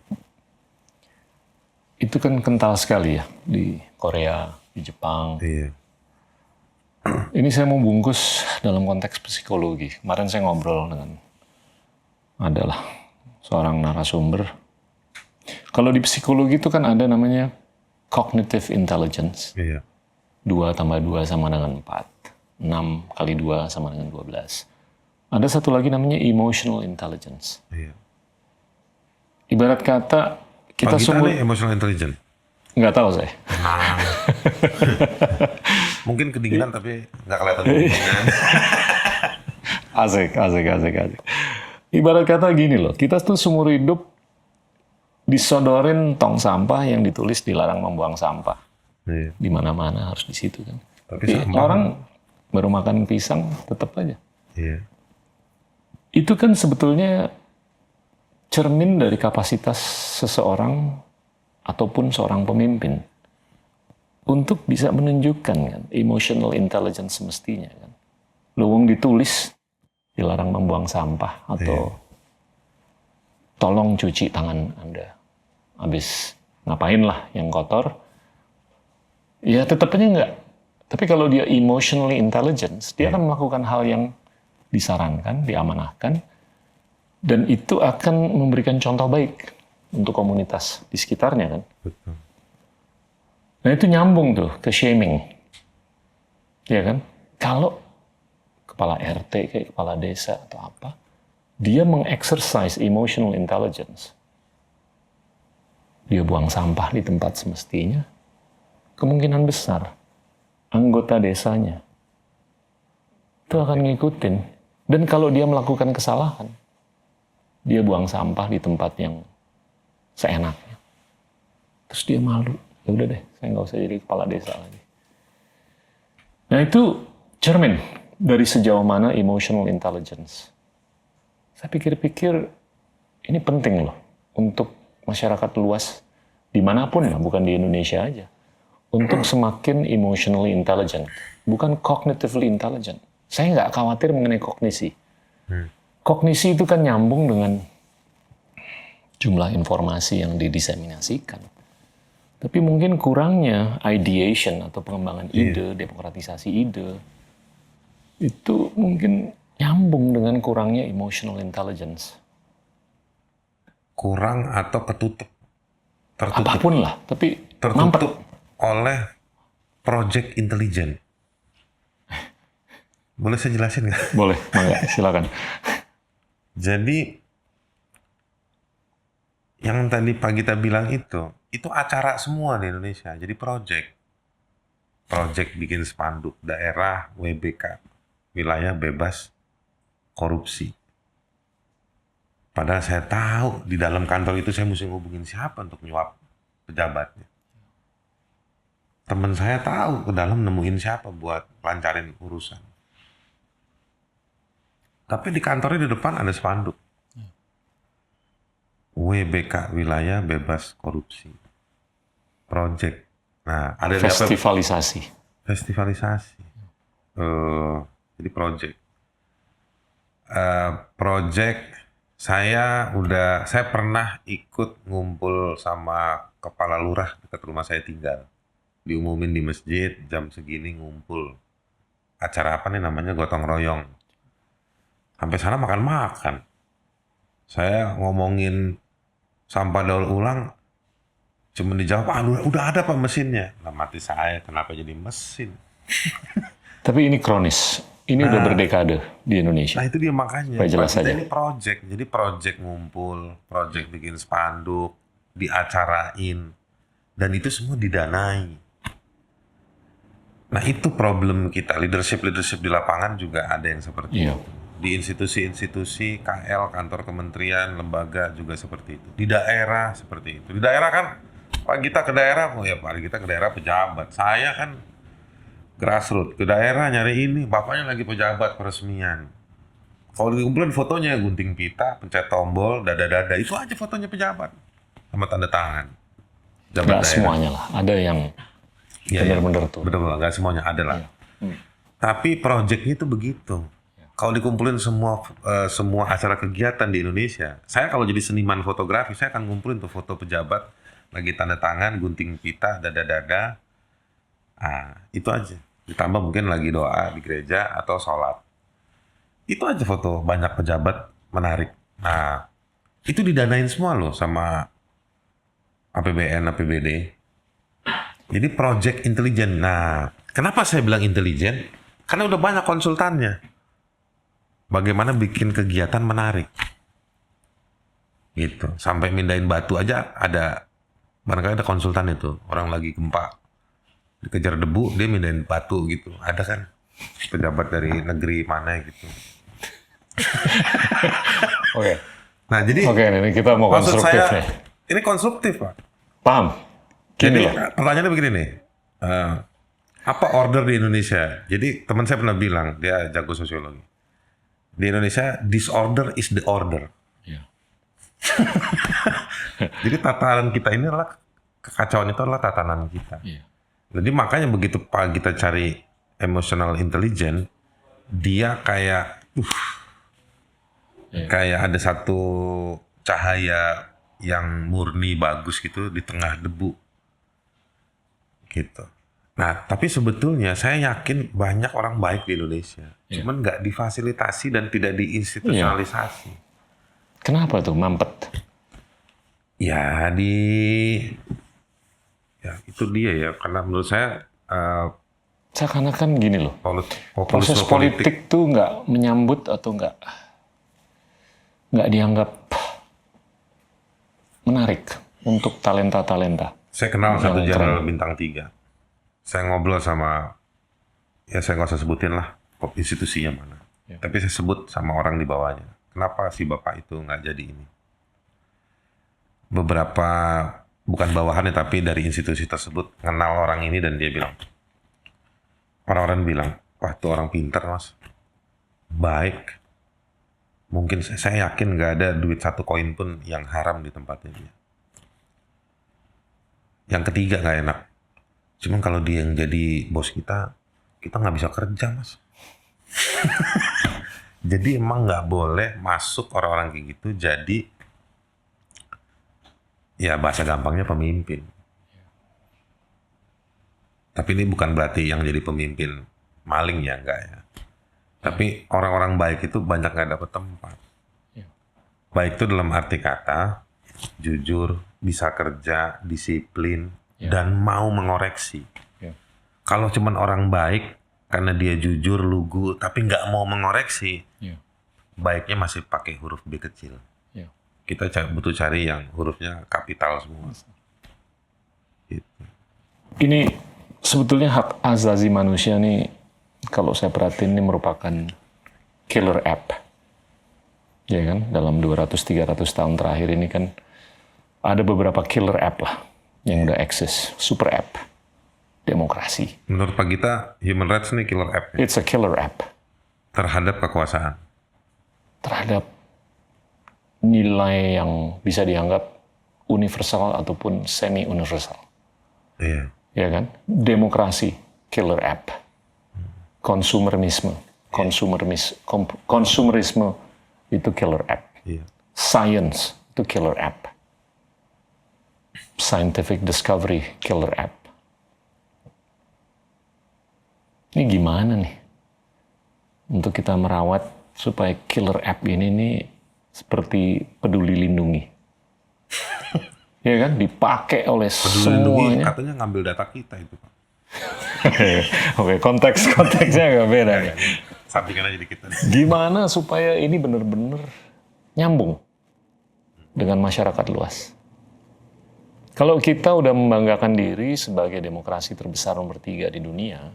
Itu kan kental sekali ya di Korea, di Jepang. Iya. Ini saya mau bungkus dalam konteks psikologi. Kemarin saya ngobrol dengan adalah seorang narasumber. Kalau di psikologi itu kan ada namanya cognitive intelligence. Iya. 2 tambah 2 sama dengan 4. 6 kali 2 sama dengan 12. Ada satu lagi namanya emotional intelligence. Iya. Ibarat kata kita Pak Gita semua nih emotional intelligence. nggak tahu saya. Mungkin kedinginan tapi nggak kelihatan kedinginan. Asik. Ibarat kata gini loh, kita tuh seumur hidup disodorin tong sampah yang ditulis dilarang membuang sampah. Iya. Di mana-mana harus di situ kan. Tapi sampah Orang baru makan pisang tetap aja. Iya. Itu kan sebetulnya cermin dari kapasitas seseorang ataupun seorang pemimpin untuk bisa menunjukkan kan emotional intelligence semestinya kan. Luwung ditulis dilarang membuang sampah atau tolong cuci tangan Anda. Habis ngapain lah yang kotor. Ya tetap aja enggak. Tapi kalau dia emotionally intelligence, dia akan melakukan hal yang disarankan, diamanahkan, dan itu akan memberikan contoh baik untuk komunitas di sekitarnya kan. Betul. Nah itu nyambung tuh ke shaming. Ya kan? Kalau kepala RT, kayak kepala desa atau apa, dia mengexercise emotional intelligence. Dia buang sampah di tempat semestinya, kemungkinan besar anggota desanya itu akan ngikutin. Dan kalau dia melakukan kesalahan, dia buang sampah di tempat yang seenaknya, terus dia malu. Ya udah deh, saya nggak usah jadi kepala desa lagi. Nah itu cermin dari sejauh mana emotional intelligence. Saya pikir-pikir ini penting loh untuk masyarakat luas dimanapun lah, bukan di Indonesia aja, untuk semakin emotionally intelligent, bukan cognitively intelligent. Saya nggak khawatir mengenai kognisi. Kognisi itu kan nyambung dengan jumlah informasi yang didiseminasikan. Tapi mungkin kurangnya ideation atau pengembangan ide, demokratisasi ide, itu mungkin nyambung dengan kurangnya emotional intelligence. Kurang atau tertutup Apapun lah, tapi mampet. oleh project intelijen. Boleh saya jelasin nggak? Boleh, mangga, silakan. Jadi yang tadi Pak Gita bilang itu acara semua di Indonesia. Jadi project bikin spanduk daerah WBK, wilayah bebas korupsi. Padahal saya tahu di dalam kantor itu saya mesti ngubungin siapa untuk nyuap pejabatnya. Teman saya tahu ke dalam nemuin siapa buat lancarin urusan. Tapi di kantornya di depan ada spanduk. WBK, wilayah bebas korupsi. Project. Nah, ada Festivalisasi. Festivalisasi. Jadi project. Project Saya pernah ikut ngumpul sama kepala lurah dekat rumah saya tinggal. Diumumin di masjid jam segini ngumpul. Acara apa nih namanya gotong royong. Sampai sana makan-makan. Saya ngomongin sampah daur ulang, cuma dijawab, udah ada pak mesinnya. Lah mati saya, kenapa jadi mesin? Tapi ini kronis. Ini udah berdekade di Indonesia. Nah itu dia makanya. Baik, jelas Kita saja. ini project, jadi project ngumpul, project bikin spanduk, diacarain, dan itu semua didanai. Nah itu problem kita, leadership di lapangan juga ada yang seperti Iya. itu. Di institusi-institusi, KL, kantor kementerian, lembaga juga seperti itu. Di daerah seperti itu. Di daerah kan, Pak kita ke daerah, oh ya Pak kita ke daerah pejabat. Saya kan grassroots, ke daerah nyari ini, bapaknya lagi pejabat peresmian. Kalau dikumpulin fotonya gunting pita, pencet tombol, dada-dada, itu aja fotonya pejabat. Sama tanda tangan. Jabat Nggak daerah. semuanya lah. Ada yang Iya, benar-benar tuh. Betul, nggak semuanya ada lah. Tapi proyeknya itu begitu. Kalau dikumpulin semua acara kegiatan di Indonesia, saya kalau jadi seniman fotografi, saya akan ngumpulin tuh foto pejabat lagi tanda tangan, gunting pita, dada-dada. Itu aja. Ditambah mungkin lagi doa di gereja atau sholat. Itu aja foto banyak pejabat menarik. Nah, itu didanain semua loh sama APBN, APBD. Jadi project intelijen. Nah, kenapa saya bilang intelijen? Karena udah banyak konsultannya. Bagaimana bikin kegiatan menarik. Gitu. Sampai mindahin batu aja ada, barangkali ada konsultan itu. Orang lagi gempa, dikejar debu, dia mindahin batu gitu. Ada kan pejabat dari negeri mana gitu. Oke. Nah, jadi Oke, ini kita mau maksud konstruktif saya, nih. ini konstruktif, Pak. Paham? Gini Jadi loh. pertanyaannya begini nih, apa order di Indonesia? Jadi teman saya pernah bilang, dia jago sosiologi. Di Indonesia, disorder is the order. Iya. Jadi tatanan kita ini adalah, kekacauan itu adalah tatanan kita. Iya. Jadi makanya begitu Pak kita cari emotional intelligence, dia kayak, Iya. kayak ada satu cahaya yang murni bagus gitu di tengah debu. Gitu. Nah, tapi sebetulnya saya yakin banyak orang baik di Indonesia. Iya. Cuman nggak difasilitasi dan tidak diinstitusionalisasi. Kenapa tuh mampet? Ya ya itu dia ya. Karena menurut saya Seakan-akan gini loh. Proses populisme politik tuh nggak menyambut atau nggak dianggap menarik untuk talenta-talenta. Saya kenal satu Yang jenderal keren. bintang 3. Saya ngobrol sama, ya saya nggak usah sebutin lah institusinya mana. Ya. Tapi saya sebut sama orang di bawahnya. Kenapa si bapak itu nggak jadi ini? Beberapa, bukan bawahannya tapi dari institusi tersebut kenal orang ini dan dia bilang, orang-orang bilang, wah itu orang pintar mas, baik. Mungkin saya yakin nggak ada duit 1 koin pun yang haram di tempatnya dia. Yang ketiga nggak enak. Cuman kalau dia yang jadi bos kita nggak bisa kerja mas. Jadi emang nggak boleh masuk orang-orang kayak gitu jadi, ya bahasa gampangnya pemimpin. Tapi ini bukan berarti yang jadi pemimpin maling ya, enggak ya. Tapi orang-orang baik itu banyak nggak dapat tempat. Ya. Baik itu dalam arti kata, jujur, bisa kerja, disiplin, Ya. dan mau mengoreksi. Ya. Kalau cuman orang baik, karena dia jujur, lugu, tapi nggak mau mengoreksi, Ya. baiknya masih pakai huruf B kecil. Ya. Kita butuh cari yang hurufnya kapital semua. Gitu. Ini sebetulnya hak asasi manusia nih, kalau saya perhatiin ini merupakan killer app. Ya kan, dalam 200-300 tahun terakhir ini kan ada beberapa killer app lah yang udah eksis, super app, demokrasi. Menurut Pak Gita, human rights ini killer app ya? It's a killer app Terhadap kekuasaan. terhadap nilai yang bisa dianggap universal ataupun semi-universal. Iya. Ya kan? Demokrasi, killer app. Konsumerisme itu killer app. Iya. Science itu killer app. Scientific discovery killer app. Ini gimana nih untuk kita merawat supaya killer app ini nih seperti Peduli Lindungi, ya kan, dipakai oleh Peduli Lindungi semuanya. katanya ngambil data kita itu, Pak. Oke, konteksnya agak beda nih. Sampingkan aja dikit. Gimana supaya ini benar-benar nyambung dengan masyarakat luas? Kalau kita udah membanggakan diri sebagai demokrasi terbesar nomor 3 di dunia,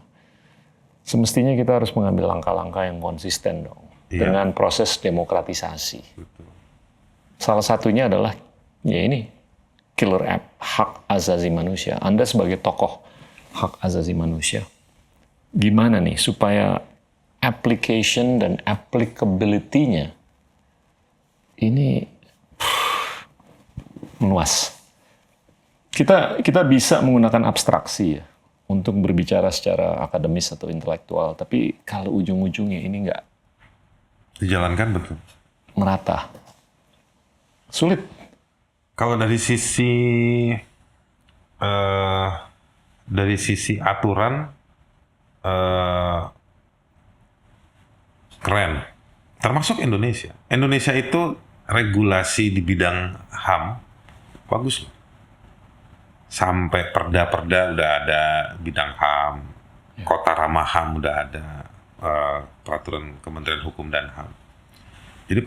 semestinya kita harus mengambil langkah-langkah yang konsisten dong dengan proses demokratisasi. Betul. Salah satunya adalah ya ini killer app hak asasi manusia. Anda sebagai tokoh hak asasi manusia, gimana nih supaya application dan applicability-nya ini meluas. Kita bisa menggunakan abstraksi ya untuk berbicara secara akademis atau intelektual, tapi kalau ujung-ujungnya ini nggak Dijalankan betul. merata, sulit. Kalau dari sisi aturan keren, termasuk Indonesia. Indonesia itu regulasi di bidang HAM bagus loh. Sampai perda-perda udah ada bidang HAM, kota ramah HAM udah ada, peraturan Kementerian Hukum dan HAM. Jadi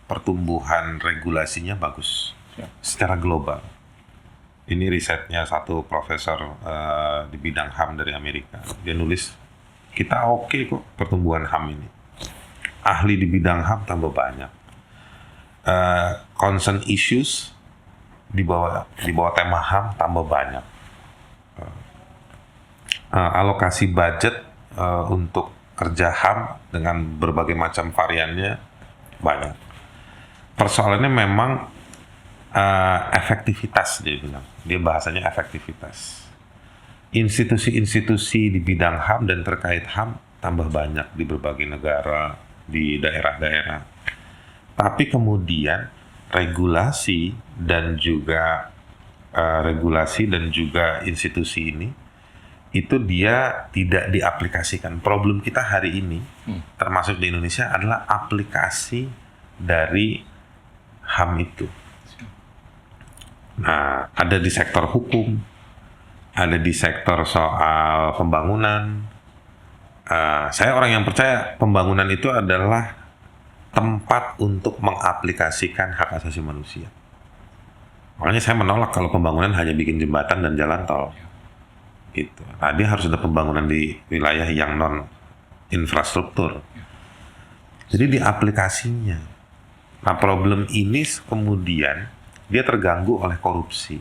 pertumbuhan regulasinya bagus secara global. Ini risetnya satu profesor di bidang HAM dari Amerika. Dia nulis, kita oke kok pertumbuhan HAM ini. Ahli di bidang HAM tambah banyak. Concern issues di bawah tema HAM tambah banyak. Alokasi budget untuk kerja HAM dengan berbagai macam variannya banyak. Persoalannya memang efektivitas, dia bilang. Dia bahasanya efektivitas. Institusi-institusi di bidang HAM dan terkait HAM tambah banyak di berbagai negara, di daerah-daerah. Tapi kemudian regulasi dan juga institusi ini itu dia tidak diaplikasikan. Problem kita hari ini, termasuk di Indonesia, adalah aplikasi dari HAM itu. Nah, ada di sektor hukum, ada di sektor soal pembangunan. Saya orang yang percaya pembangunan itu adalah tempat untuk mengaplikasikan hak asasi manusia. Makanya saya menolak kalau pembangunan hanya bikin jembatan dan jalan tol. Gitu. Nah, dia harus ada pembangunan di wilayah yang non infrastruktur. Jadi di aplikasinya. Nah, problem ini kemudian dia terganggu oleh korupsi.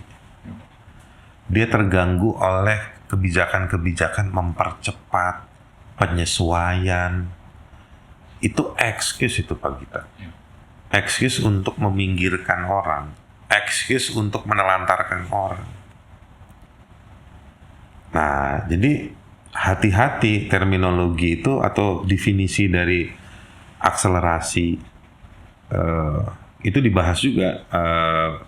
Dia terganggu oleh kebijakan-kebijakan mempercepat penyesuaian. Itu excuse itu Pak Gita. Excuse untuk meminggirkan orang. Excuse untuk menelantarkan orang. Nah, jadi hati-hati terminologi itu atau definisi dari akselerasi itu dibahas juga.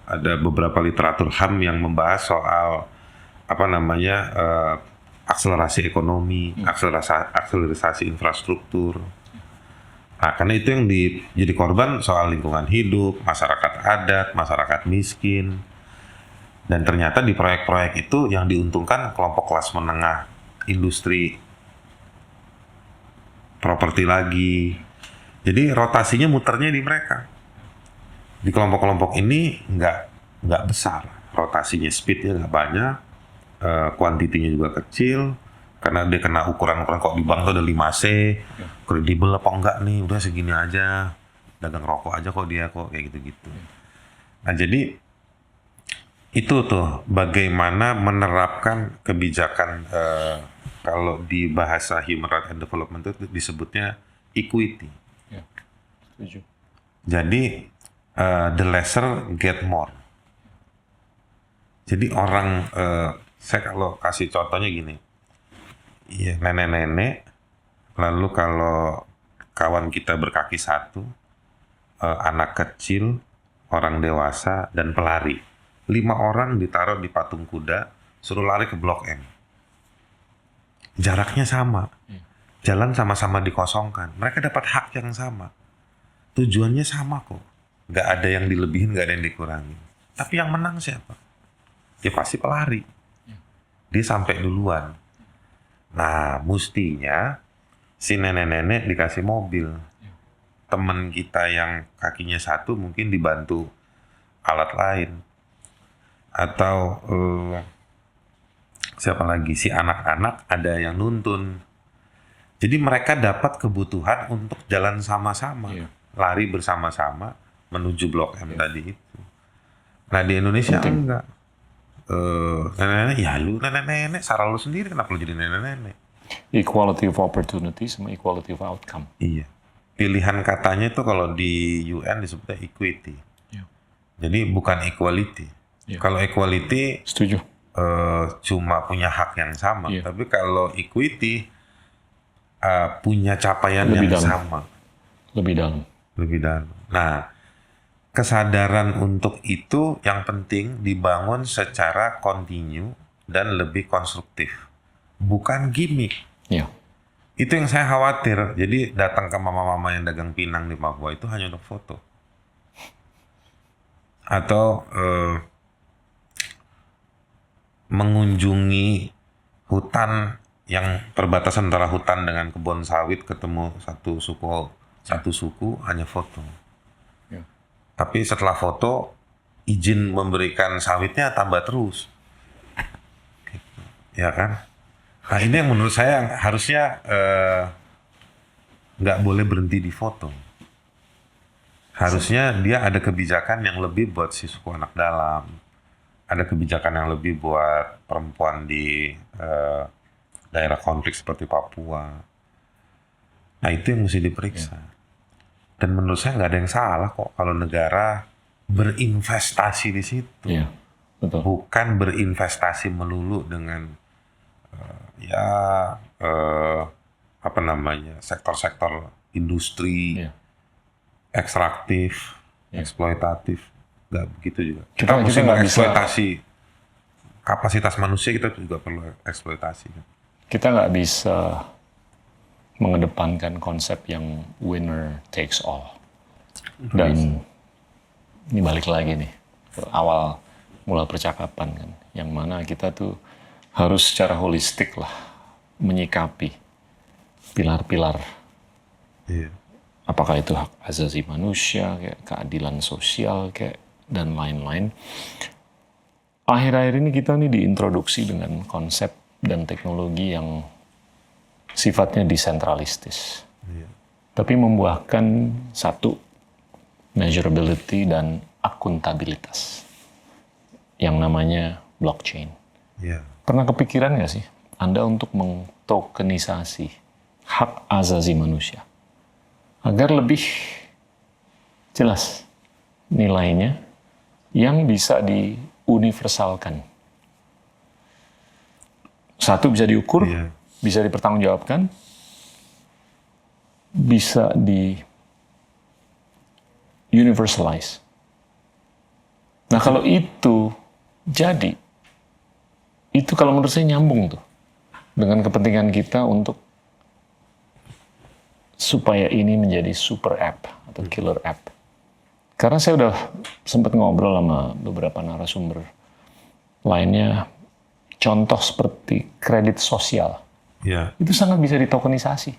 Ada beberapa literatur HAM yang membahas soal akselerasi ekonomi, akselerasi infrastruktur. Nah, karena itu yang jadi korban soal lingkungan hidup, masyarakat adat, masyarakat miskin. Dan ternyata di proyek-proyek itu yang diuntungkan kelompok kelas menengah, industri, properti lagi. Jadi rotasinya muternya di mereka. Di kelompok-kelompok ini nggak besar. Rotasinya, speednya nggak banyak, kuantitinya juga kecil. Karena dia kena ukuran-ukuran kok di bank tuh ada 5C, kredibel apa enggak nih, udah segini aja, dagang rokok aja kok dia kok, kayak gitu-gitu. Nah, jadi itu tuh bagaimana menerapkan kebijakan, kalau di bahasa Human Rights and Development itu disebutnya equity. Ya, setuju. Jadi the lesser get more. Jadi orang, saya kalau kasih contohnya gini, ya nenek-nenek, lalu kalau kawan kita berkaki satu, anak kecil, orang dewasa, dan pelari. 5 orang ditaruh di patung kuda, suruh lari ke Blok M. Jaraknya sama. Jalan sama-sama dikosongkan. Mereka dapat hak yang sama. Tujuannya sama kok. Nggak ada yang dilebihin, nggak ada yang dikurangi. Tapi yang menang siapa? Ya pasti pelari. Dia sampai duluan. Nah, mustinya si nenek-nenek dikasih mobil. Temen kita yang kakinya satu mungkin dibantu alat lain. Atau siapa lagi? Si anak-anak ada yang nuntun. Jadi mereka dapat kebutuhan untuk jalan sama-sama. Lari bersama-sama menuju Blok M tadi itu. Nah di Indonesia enggak. Nenek-nenek, ya lu nenek-nenek, salah lu sendiri, kenapa lu jadi nenek-nenek? Equality of opportunity sama equality of outcome. Iya. Pilihan katanya itu kalau di UN disebutnya equity. Jadi bukan equality. Kalau equality Setuju. Cuma punya hak yang sama, tapi kalau equity punya capaian Lebih yang dalam. sama. Lebih dalam. Lebih dalam. Nah, kesadaran untuk itu yang penting dibangun secara kontinu dan lebih konstruktif. Bukan gimmick. Iya. Itu yang saya khawatir. Jadi datang ke mama-mama yang dagang pinang di Papua itu hanya untuk foto. Atau mengunjungi hutan yang perbatasan antara hutan dengan kebun sawit, ketemu satu suku hanya foto. Tapi setelah foto, izin memberikan sawitnya tambah terus. Gitu. Ya kan? Nah ini yang menurut saya harusnya nggak boleh berhenti di foto. Harusnya dia ada kebijakan yang lebih buat si suku anak dalam. Ada kebijakan yang lebih buat perempuan di daerah konflik seperti Papua. Nah itu yang mesti diperiksa. Dan menurut saya nggak ada yang salah kok kalau negara berinvestasi di situ. Iya, betul. Bukan berinvestasi melulu dengan sektor-sektor industri ekstraktif, eksploitatif. Nggak begitu juga. Kita mesti mengeksploitasi kapasitas manusia, kita juga perlu eksploitasi. Kita nggak bisa mengedepankan konsep yang winner takes all. Dan ini balik lagi nih ke awal mula percakapan kan, yang mana kita tuh harus secara holistik lah menyikapi pilar-pilar. Apakah itu hak asasi manusia, kayak keadilan sosial, kayak dan lain-lain. Akhir-akhir ini kita nih diintroduksi dengan konsep dan teknologi yang sifatnya desentralistis. Tapi membuahkan satu, measurability dan akuntabilitas. Yang namanya blockchain. Pernah kepikiran nggak sih Anda untuk mengtokenisasi hak asasi manusia? Agar lebih jelas nilainya yang bisa diuniversalkan. Satu, bisa diukur, bisa dipertanggungjawabkan, bisa di universalize. Nah kalau itu jadi, itu kalau menurut saya nyambung tuh dengan kepentingan kita untuk supaya ini menjadi super app atau killer app. Karena saya udah sempat ngobrol sama beberapa narasumber lainnya, contoh seperti kredit sosial, itu sangat bisa ditokenisasi.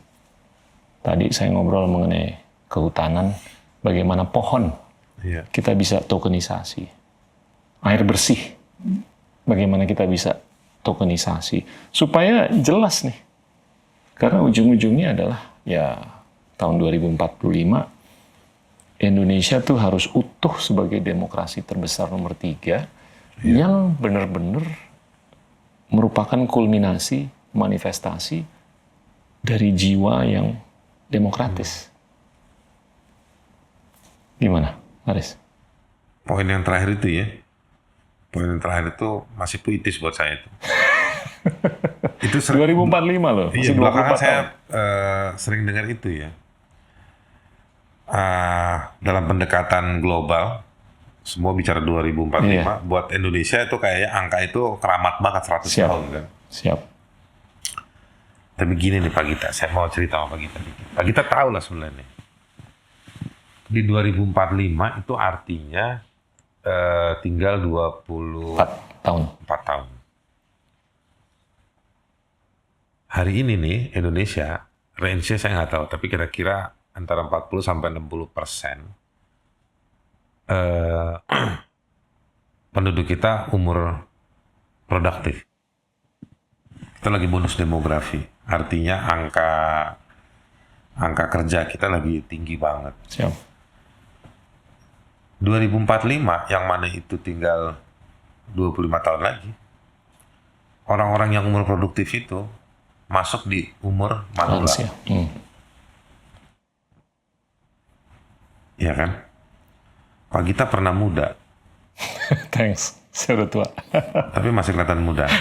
Tadi saya ngobrol mengenai kehutanan, bagaimana pohon kita bisa tokenisasi. Air bersih, bagaimana kita bisa tokenisasi. Supaya jelas nih, karena ujung-ujungnya adalah ya tahun 2045, Indonesia tuh harus utuh sebagai demokrasi terbesar nomor 3 yang benar-benar merupakan kulminasi, manifestasi dari jiwa yang demokratis. Gimana, Aris? Poin yang terakhir itu ya. Poin yang terakhir itu masih puitis buat saya itu. Itu 2045 loh, iya, masih 24 belakangan saya tahun. sering dengar itu ya. dalam pendekatan global, semua bicara 2045, buat Indonesia itu kayaknya angka itu keramat banget 100 Siap. tahun kan. Siap. Tapi gini nih Pak Gita, saya mau cerita sama Pak Gita dikit. Pak Gita tahu lah sebenarnya. Di 2045 itu artinya tinggal 24 4 tahun. tahun. Hari ini nih Indonesia, range-nya saya nggak tahu, tapi kira-kira antara 40 sampai 60% penduduk kita umur produktif. Kita lagi bonus demografi, artinya angka kerja kita lagi tinggi banget. Siap. 2045 yang mana itu tinggal 25 tahun lagi, orang-orang yang umur produktif itu masuk di umur manula. Lansia. Iya kan? Pak Gita pernah muda, Thanks. Saya udah tua. tapi masih kelihatan muda.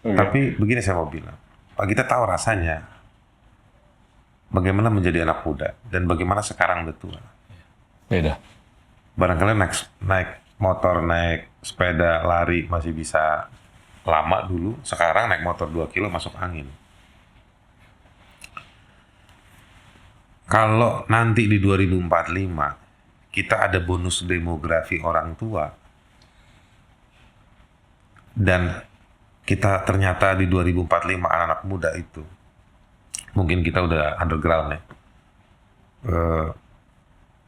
Tapi begini saya mau bilang, Pak Gita tahu rasanya bagaimana menjadi anak muda dan bagaimana sekarang udah tua. Beda. Barangkali naik motor, naik sepeda, lari masih bisa lama dulu. Sekarang naik motor 2 kilo masuk angin. Kalau nanti di 2045 kita ada bonus demografi orang tua dan kita ternyata di 2045 anak-anak muda itu mungkin kita udah underground ya.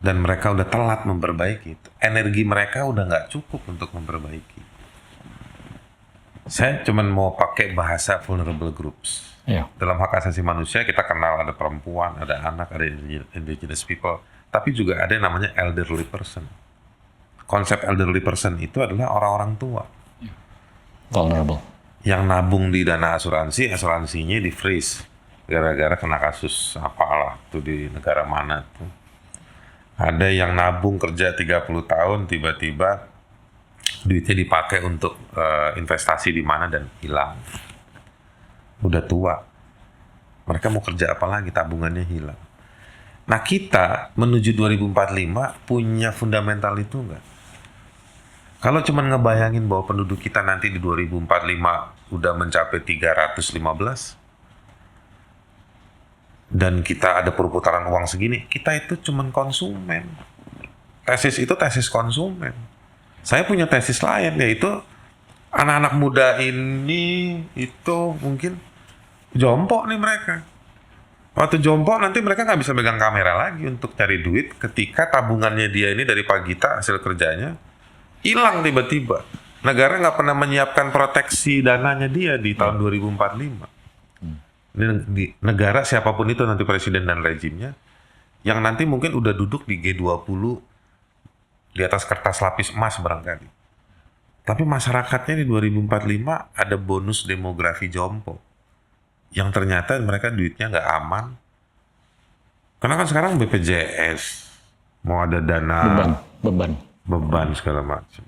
Dan mereka udah telat memperbaiki itu. Energi mereka udah nggak cukup untuk memperbaiki. Saya cuman mau pakai bahasa vulnerable groups. Iya. Dalam hak asasi manusia kita kenal ada perempuan, ada anak, ada indigenous people. Tapi juga ada yang namanya elderly person. Konsep elderly person itu adalah orang-orang tua. Vulnerable. Yang nabung di dana asuransi, asuransinya di freeze. Gara-gara kena kasus apalah tuh di negara mana tuh. Ada yang nabung kerja 30 tahun, tiba-tiba duitnya dipakai untuk investasi di mana dan hilang. Udah tua. Mereka mau kerja apa lagi, tabungannya hilang. Nah kita menuju 2045 punya fundamental itu enggak? Kalau cuma ngebayangin bahwa penduduk kita nanti di 2045 udah mencapai 315, dan kita ada perputaran uang segini, kita itu cuman konsumen. Tesis itu tesis konsumen. Saya punya tesis lain, yaitu anak-anak muda ini itu mungkin jompo nih mereka. Waktu jompo nanti mereka nggak bisa megang kamera lagi untuk cari duit ketika tabungannya dia ini dari Pak Gita hasil kerjanya hilang tiba-tiba. Negara nggak pernah menyiapkan proteksi dananya dia di tahun 2045. Ini di negara siapapun itu nanti presiden dan rejimnya yang nanti mungkin udah duduk di G20 di atas kertas lapis emas barangkali. Tapi masyarakatnya di 2045 ada bonus demografi jompo yang ternyata mereka duitnya nggak aman. Karena kan sekarang BPJS mau ada dana beban segala macam.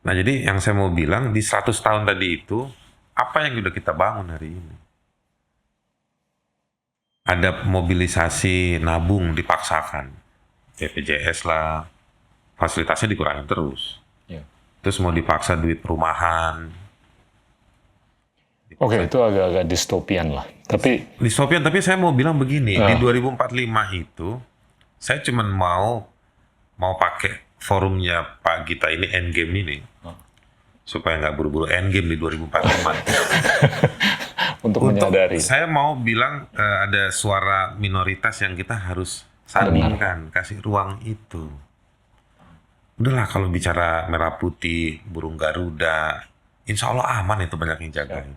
Nah jadi yang saya mau bilang di 100 tahun tadi itu apa yang sudah kita bangun hari ini? Ada mobilisasi nabung dipaksakan. BPJS lah, fasilitasnya dikurangin terus. Yeah. Terus mau dipaksa duit perumahan. Oke, itu agak-agak distopian lah. Tapi distopian, tapi saya mau bilang begini, di 2045 itu, saya cuma mau pakai forumnya Pak Gita ini, Endgame ini. Supaya nggak buru-buru endgame di 2045. untuk menyadari. Saya mau bilang ada suara minoritas yang kita harus sandingkan, kasih ruang itu. Udahlah kalau bicara merah putih, burung Garuda, insya Allah aman itu banyak yang jagain.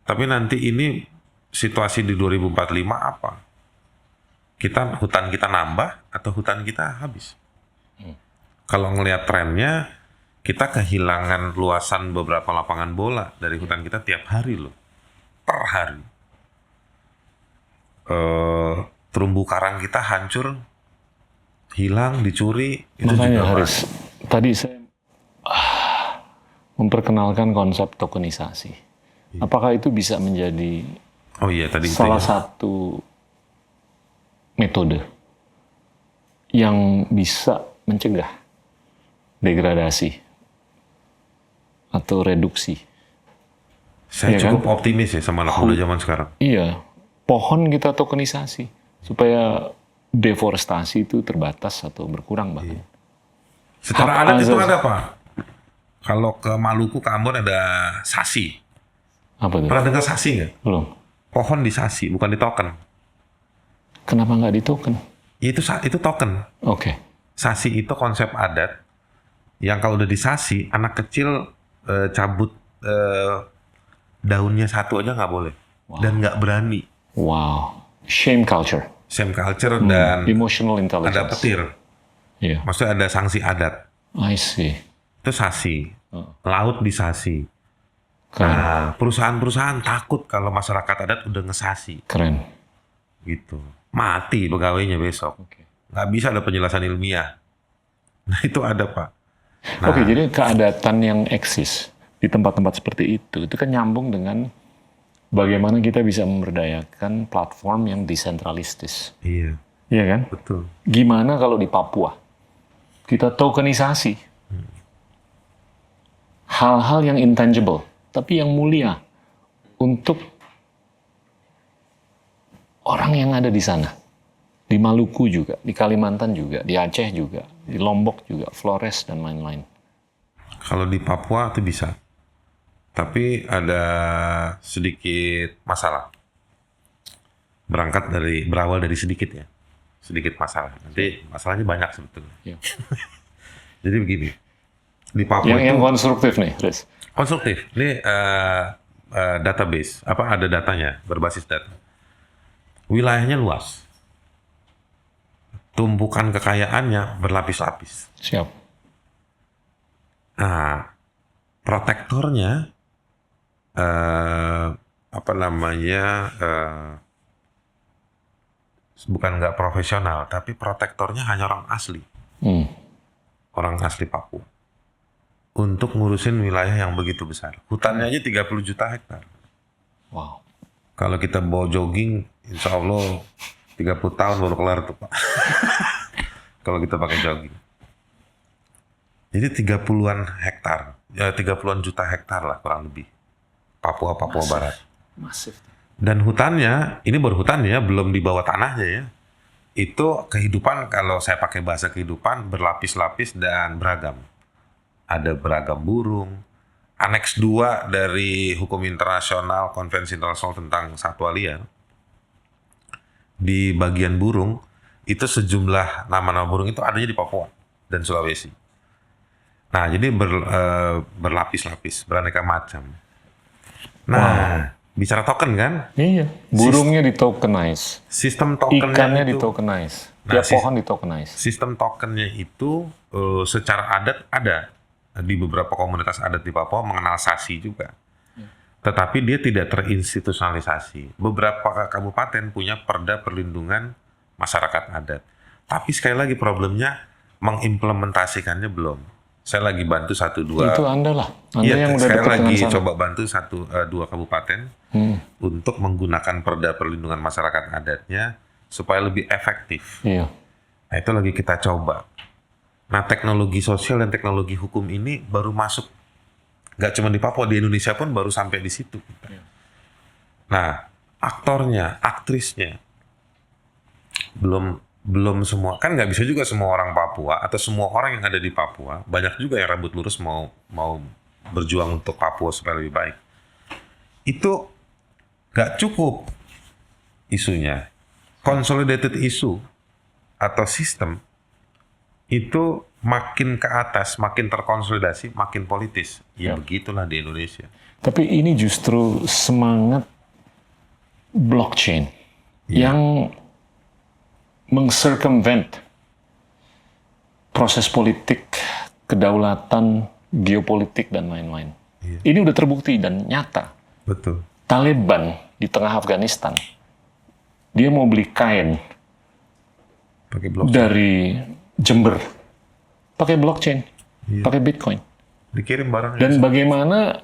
Tapi nanti ini situasi di 2045 apa? Hutan kita nambah atau hutan kita habis? Kalau ngelihat trennya, kita kehilangan luasan beberapa lapangan bola dari hutan kita tiap hari loh. Per hari. Terumbu karang kita hancur, hilang, dicuri. Itu makanya juga Haris, tadi saya memperkenalkan konsep tokenisasi. Apakah itu bisa menjadi oh iya, tadi salah itu ya. satu metode yang bisa mencegah degradasi atau reduksi. Saya Iya cukup optimis ya sama anak muda zaman sekarang. Iya, pohon kita tokenisasi supaya deforestasi itu terbatas atau berkurang bahkan. Secara Hak adat itu asasi. ada Pak. Kalau ke Maluku, ke Ambon ada sasi. Apa tuh? Pernah dengar sasi nggak? Belum. Pohon di sasi, bukan di token. Kenapa nggak di token? Itu token. Oke. Sasi itu konsep adat yang kalau udah di sasi, anak kecil cabut daunnya satu aja nggak boleh. Dan nggak berani. Wow. Shame culture. Same culture dan Emotional ada intelligence. petir. Iya. Maksudnya ada sanksi adat. I see. Itu sasi. Laut di sasi. Keren. Nah, perusahaan-perusahaan takut kalau masyarakat adat udah ngesasi. Keren. Gitu. Mati pegawainya besok. Oke. Nggak bisa ada penjelasan ilmiah. Nah, itu ada, Pak. Nah, Oke, jadi keadatan yang eksis di tempat-tempat seperti itu kan nyambung dengan bagaimana kita bisa memberdayakan platform yang desentralistis. iya, Iya kan? betul. Gimana kalau di Papua kita tokenisasi hal-hal yang intangible, tapi yang mulia untuk orang yang ada di sana. Di Maluku juga, di Kalimantan juga, di Aceh juga, di Lombok juga, Flores dan lain-lain. Kalau di Papua itu bisa. Tapi ada sedikit masalah. Berawal dari sedikit ya. Sedikit masalah. Nanti masalahnya banyak sebetulnya. Ya. Jadi begini. Di Papua Yang itu konstruktif nih, Riz. konstruktif. Ini database. Ada datanya, berbasis data. Wilayahnya luas. Tumpukan kekayaannya berlapis-lapis. Siap. Nah, protektornya bukan nggak profesional, tapi protektornya hanya orang asli, orang asli Papua. Untuk ngurusin wilayah yang begitu besar. Hutannya aja 30 juta hektar. Wow. Kalau kita bawa jogging, insya Allah 30 tahun baru kelar tuh, Pak. Kalau kita pakai jogging. Jadi 30-an hektar, ya 30-an juta hektar lah kurang lebih. Papua Barat. Masif. Dan hutannya, ini baru hutannya, belum di bawah tanahnya ya. Itu kehidupan, kalau saya pakai bahasa kehidupan, berlapis-lapis dan beragam. Ada beragam burung. Aneks 2 dari Hukum Internasional, Konvensi Internasional tentang Satwa Liar. Di bagian burung, itu sejumlah nama-nama burung itu adanya di Papua dan Sulawesi. Nah, jadi berlapis-lapis, beraneka macam. Nah, bicara token kan? Iya. Burungnya ditokenize. Sistem tokennya Ikannya itu, ditokenize. Nah, Tiap pohon ditokenize. sistem tokennya itu secara adat ada di beberapa komunitas adat di Papua mengenal sasi juga. Tetapi dia tidak terinstitusionalisasi. Beberapa kabupaten punya perda perlindungan masyarakat adat. Tapi sekali lagi problemnya mengimplementasikannya belum. Saya lagi bantu 1-2. Itu Anda lah. Anda Iya, yang udah saya dekat lagi dengan sana. coba bantu 1-2 kabupaten untuk menggunakan perda perlindungan masyarakat adatnya supaya lebih efektif. Iya. Nah, itu lagi kita coba. Nah, teknologi sosial dan teknologi hukum ini baru masuk. Nggak cuma di Papua, di Indonesia pun baru sampai di situ. Nah, aktornya, aktrisnya, belum semua. Kan nggak bisa juga semua orang Papua atau semua orang yang ada di Papua. Banyak juga yang rambut lurus mau berjuang untuk Papua supaya lebih baik. Itu nggak cukup isunya. Consolidated issue atau sistem itu makin ke atas, makin terkonsolidasi, makin politis. Ya begitulah di Indonesia. Tapi ini justru semangat blockchain yang meng-circumvent proses politik, kedaulatan, geopolitik, dan lain-lain. Ini udah terbukti dan nyata. Betul. Taliban di tengah Afghanistan, dia mau beli kain Pakai blockchain. dari Jember, pakai blockchain, pakai Bitcoin. Dikirim barangnya. Dan bagaimana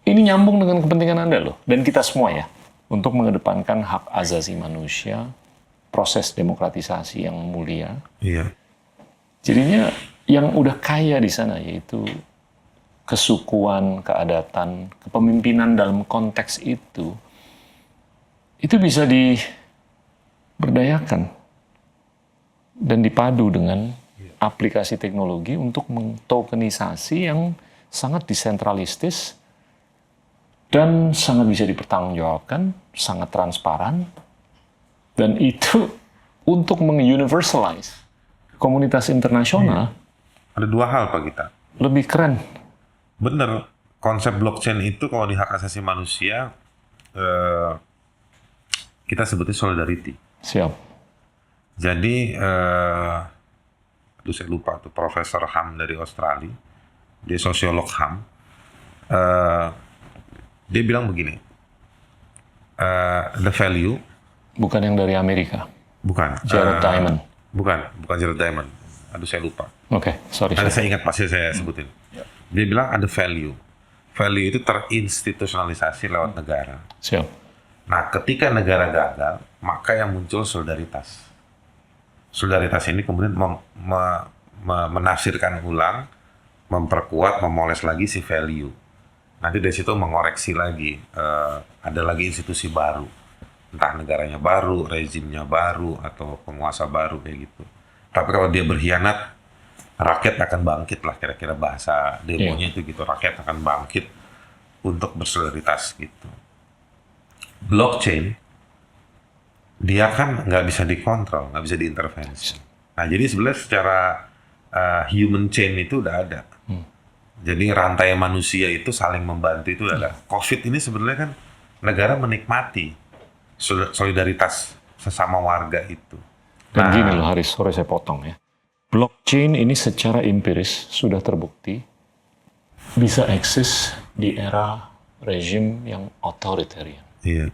ini nyambung dengan kepentingan Anda loh, dan kita semua ya, untuk mengedepankan hak asasi manusia proses demokratisasi yang mulia. Iya. Jadinya yang udah kaya di sana yaitu kesukuan, keadatan, kepemimpinan dalam konteks itu bisa diberdayakan dan dipadu dengan aplikasi teknologi untuk mentokenisasi yang sangat desentralistis dan sangat bisa dipertanggungjawabkan, sangat transparan, dan itu untuk meng-universalize komunitas internasional. Ada dua hal Pak Gita. Lebih keren. Bener, konsep blockchain itu kalau di hak asasi manusia kita sebutnya solidarity. Siap. Jadi, saya lupa tuh Profesor Ham dari Australia, dia sosiolog Ham, dia bilang begini, the value, Bukan yang dari Amerika. bukan, Jared Diamond. bukan Jared Diamond, saya lupa. Oke, sorry. Saya ingat pasti saya sebutin. Dia bilang ada value itu terinstitusionalisasi lewat negara. Siap. Nah, ketika negara gagal, maka yang muncul solidaritas. Solidaritas ini kemudian menafsirkan ulang, memperkuat, memoles lagi si value. Nanti dari situ mengoreksi lagi, ada lagi institusi baru. Entah negaranya baru, rezimnya baru, atau penguasa baru kayak gitu. Tapi kalau dia berkhianat, rakyat akan bangkit lah, kira-kira bahasa demonya itu gitu. Rakyat akan bangkit untuk bersolidaritas gitu. Blockchain, dia kan nggak bisa dikontrol, nggak bisa diintervensi. Nah, jadi sebenarnya secara human chain itu udah ada. Jadi rantai manusia itu saling membantu itu udah ada. COVID ini sebenarnya kan negara menikmati solidaritas sesama warga itu. Dan gini loh Haris, sorry saya potong ya. Blockchain ini secara empiris sudah terbukti bisa eksis di era rezim yang authoritarian. Iya.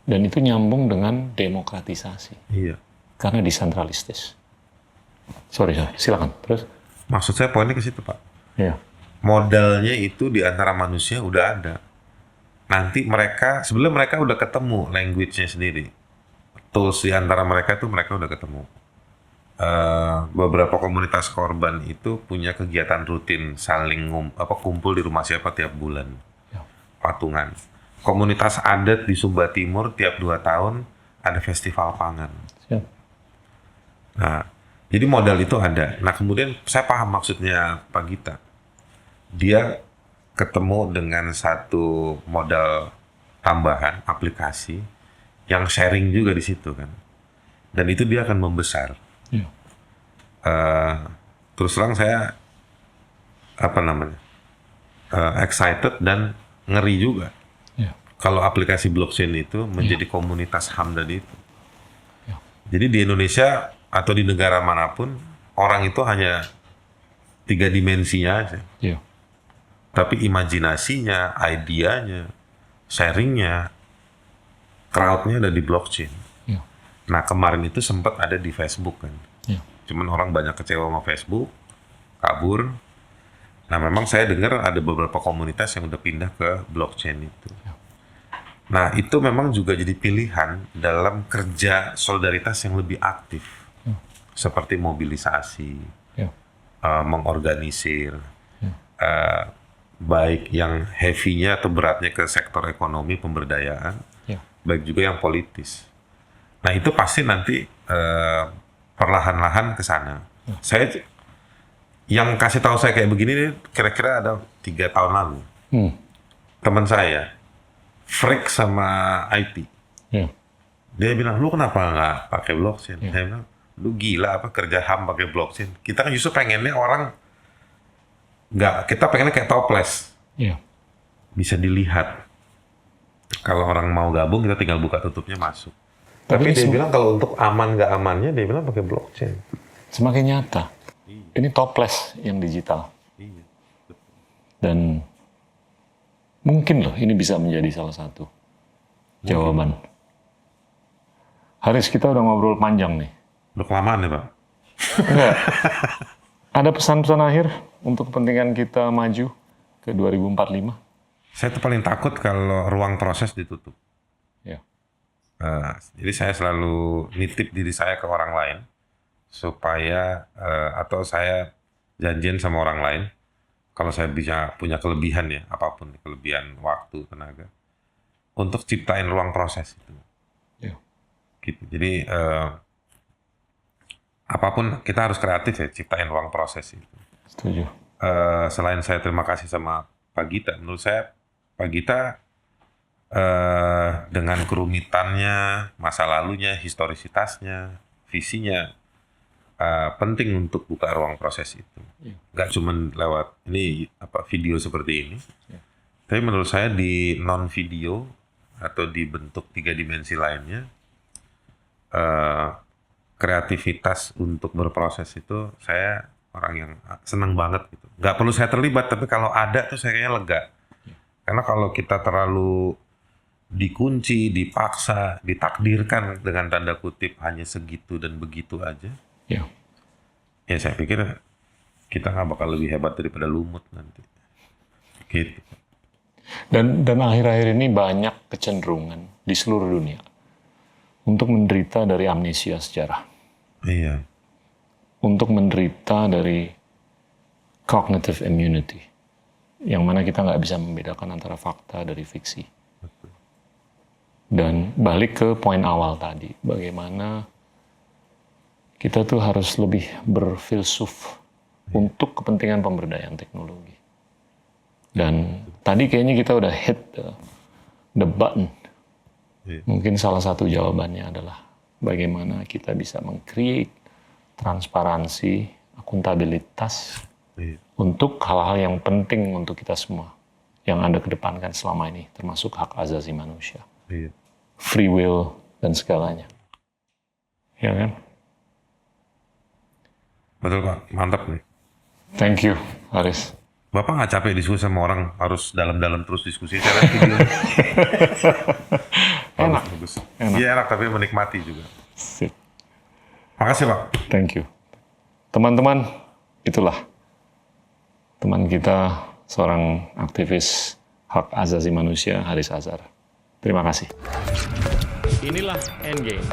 Dan itu nyambung dengan demokratisasi. Iya. Karena desentralistis. Sorry, silakan. Terus? Maksud saya poinnya ke situ, Pak. Iya. Modalnya itu di antara manusia udah ada. Nanti sebelum mereka udah ketemu language-nya sendiri. Tools di antara mereka tuh mereka udah ketemu. Beberapa komunitas korban itu punya kegiatan rutin saling kumpul di rumah siapa tiap bulan. Ya. Patungan. Komunitas adat di Sumba Timur tiap 2 tahun ada festival pangan. Siap. Nah, jadi modal itu ada. Nah, kemudian saya paham maksudnya Pak Gita. Dia ketemu dengan satu modal tambahan aplikasi yang sharing juga di situ kan. Dan itu dia akan membesar. Ya. Terus terang saya excited dan ngeri juga. Ya. Kalau aplikasi blockchain itu menjadi komunitas HAM tadi itu. Ya. Jadi di Indonesia atau di negara manapun orang itu hanya 3 dimensinya aja. Ya. Tapi imajinasinya, idenya, sharingnya, crowd-nya ada di blockchain. Ya. Nah, kemarin itu sempat ada di Facebook kan. Ya. Cuman orang banyak kecewa sama Facebook, kabur. Nah, memang saya dengar ada beberapa komunitas yang udah pindah ke blockchain itu. Ya. Nah, itu memang juga jadi pilihan dalam kerja solidaritas yang lebih aktif. Ya. Seperti mobilisasi, Ya. mengorganisir, baik yang heavy-nya atau beratnya ke sektor ekonomi, pemberdayaan, Ya. baik juga yang politis. Nah, itu pasti nanti perlahan-lahan ke sana. Ya. Saya yang kasih tahu saya kayak begini nih, kira-kira ada 3 tahun lalu. Teman saya, freak sama IT. Ya. Dia bilang, lu kenapa nggak pakai blockchain? Ya. Saya bilang, lu gila apa kerja HAM pakai blockchain? Kita kan justru pengennya orang kita pengennya kayak toples. Ya. Bisa dilihat. Kalau orang mau gabung, kita tinggal buka tutupnya masuk. Tapi Tapi dia bilang kalau untuk aman nggak amannya, dia bilang pakai blockchain. Semakin nyata. Ini toples yang digital. Iya. Dan mungkin loh ini bisa menjadi salah satu jawaban. Haris, kita udah ngobrol panjang nih. Udah kelamaan ya, Pak? Enggak. Ada pesan-pesan akhir untuk kepentingan kita maju ke 2045? Saya tuh paling takut kalau ruang proses ditutup. Ya. Jadi saya selalu nitip diri saya ke orang lain supaya atau saya janjian sama orang lain kalau saya bisa punya kelebihan ya apapun kelebihan waktu tenaga untuk ciptain ruang proses itu. Ya. Gitu. Jadi apapun kita harus kreatif ya ciptain ruang proses itu. Setuju. Selain saya terima kasih sama Pak Gita, menurut saya Pak Gita dengan kerumitannya, masa lalunya, historisitasnya, visinya, penting untuk buka ruang proses itu. Iya. Nggak cuma lewat ini video seperti ini, tapi menurut saya di non video atau di bentuk 3 dimensi lainnya, kreativitas untuk berproses itu saya orang yang senang banget gitu. Nggak perlu saya terlibat, tapi kalau ada tuh saya kayaknya lega. Karena kalau kita terlalu dikunci, dipaksa, ditakdirkan dengan tanda kutip hanya segitu dan begitu aja, Ya. ya saya pikir kita nggak bakal lebih hebat daripada lumut nanti. Gitu. Dan akhir-akhir ini banyak kecenderungan di seluruh dunia untuk menderita dari amnesia sejarah, Iya, untuk menderita dari cognitive immunity, yang mana kita nggak bisa membedakan antara fakta dari fiksi. Dan balik ke poin awal tadi, bagaimana kita tuh harus lebih berfilsuf untuk kepentingan pemberdayaan teknologi. Dan tadi kayaknya kita udah hit the button. Iya. Mungkin salah satu jawabannya adalah bagaimana kita bisa meng-create transparansi, akuntabilitas iya, untuk hal-hal yang penting untuk kita semua yang Anda kedepankan selama ini, termasuk hak asasi manusia, iya. free will, dan segalanya. Ya kan? Betul Pak, mantap nih. Thank you, Haris. Bapak nggak capek diskusi sama orang harus dalam-dalam terus diskusi? Saya lihat video. Enak. Bagus. Enak. Iya enak, tapi menikmati juga. Sip. Makasih Pak. Thank you. Teman-teman, itulah teman kita, seorang aktivis hak asasi manusia, Haris Azhar. Terima kasih. Inilah Endgame.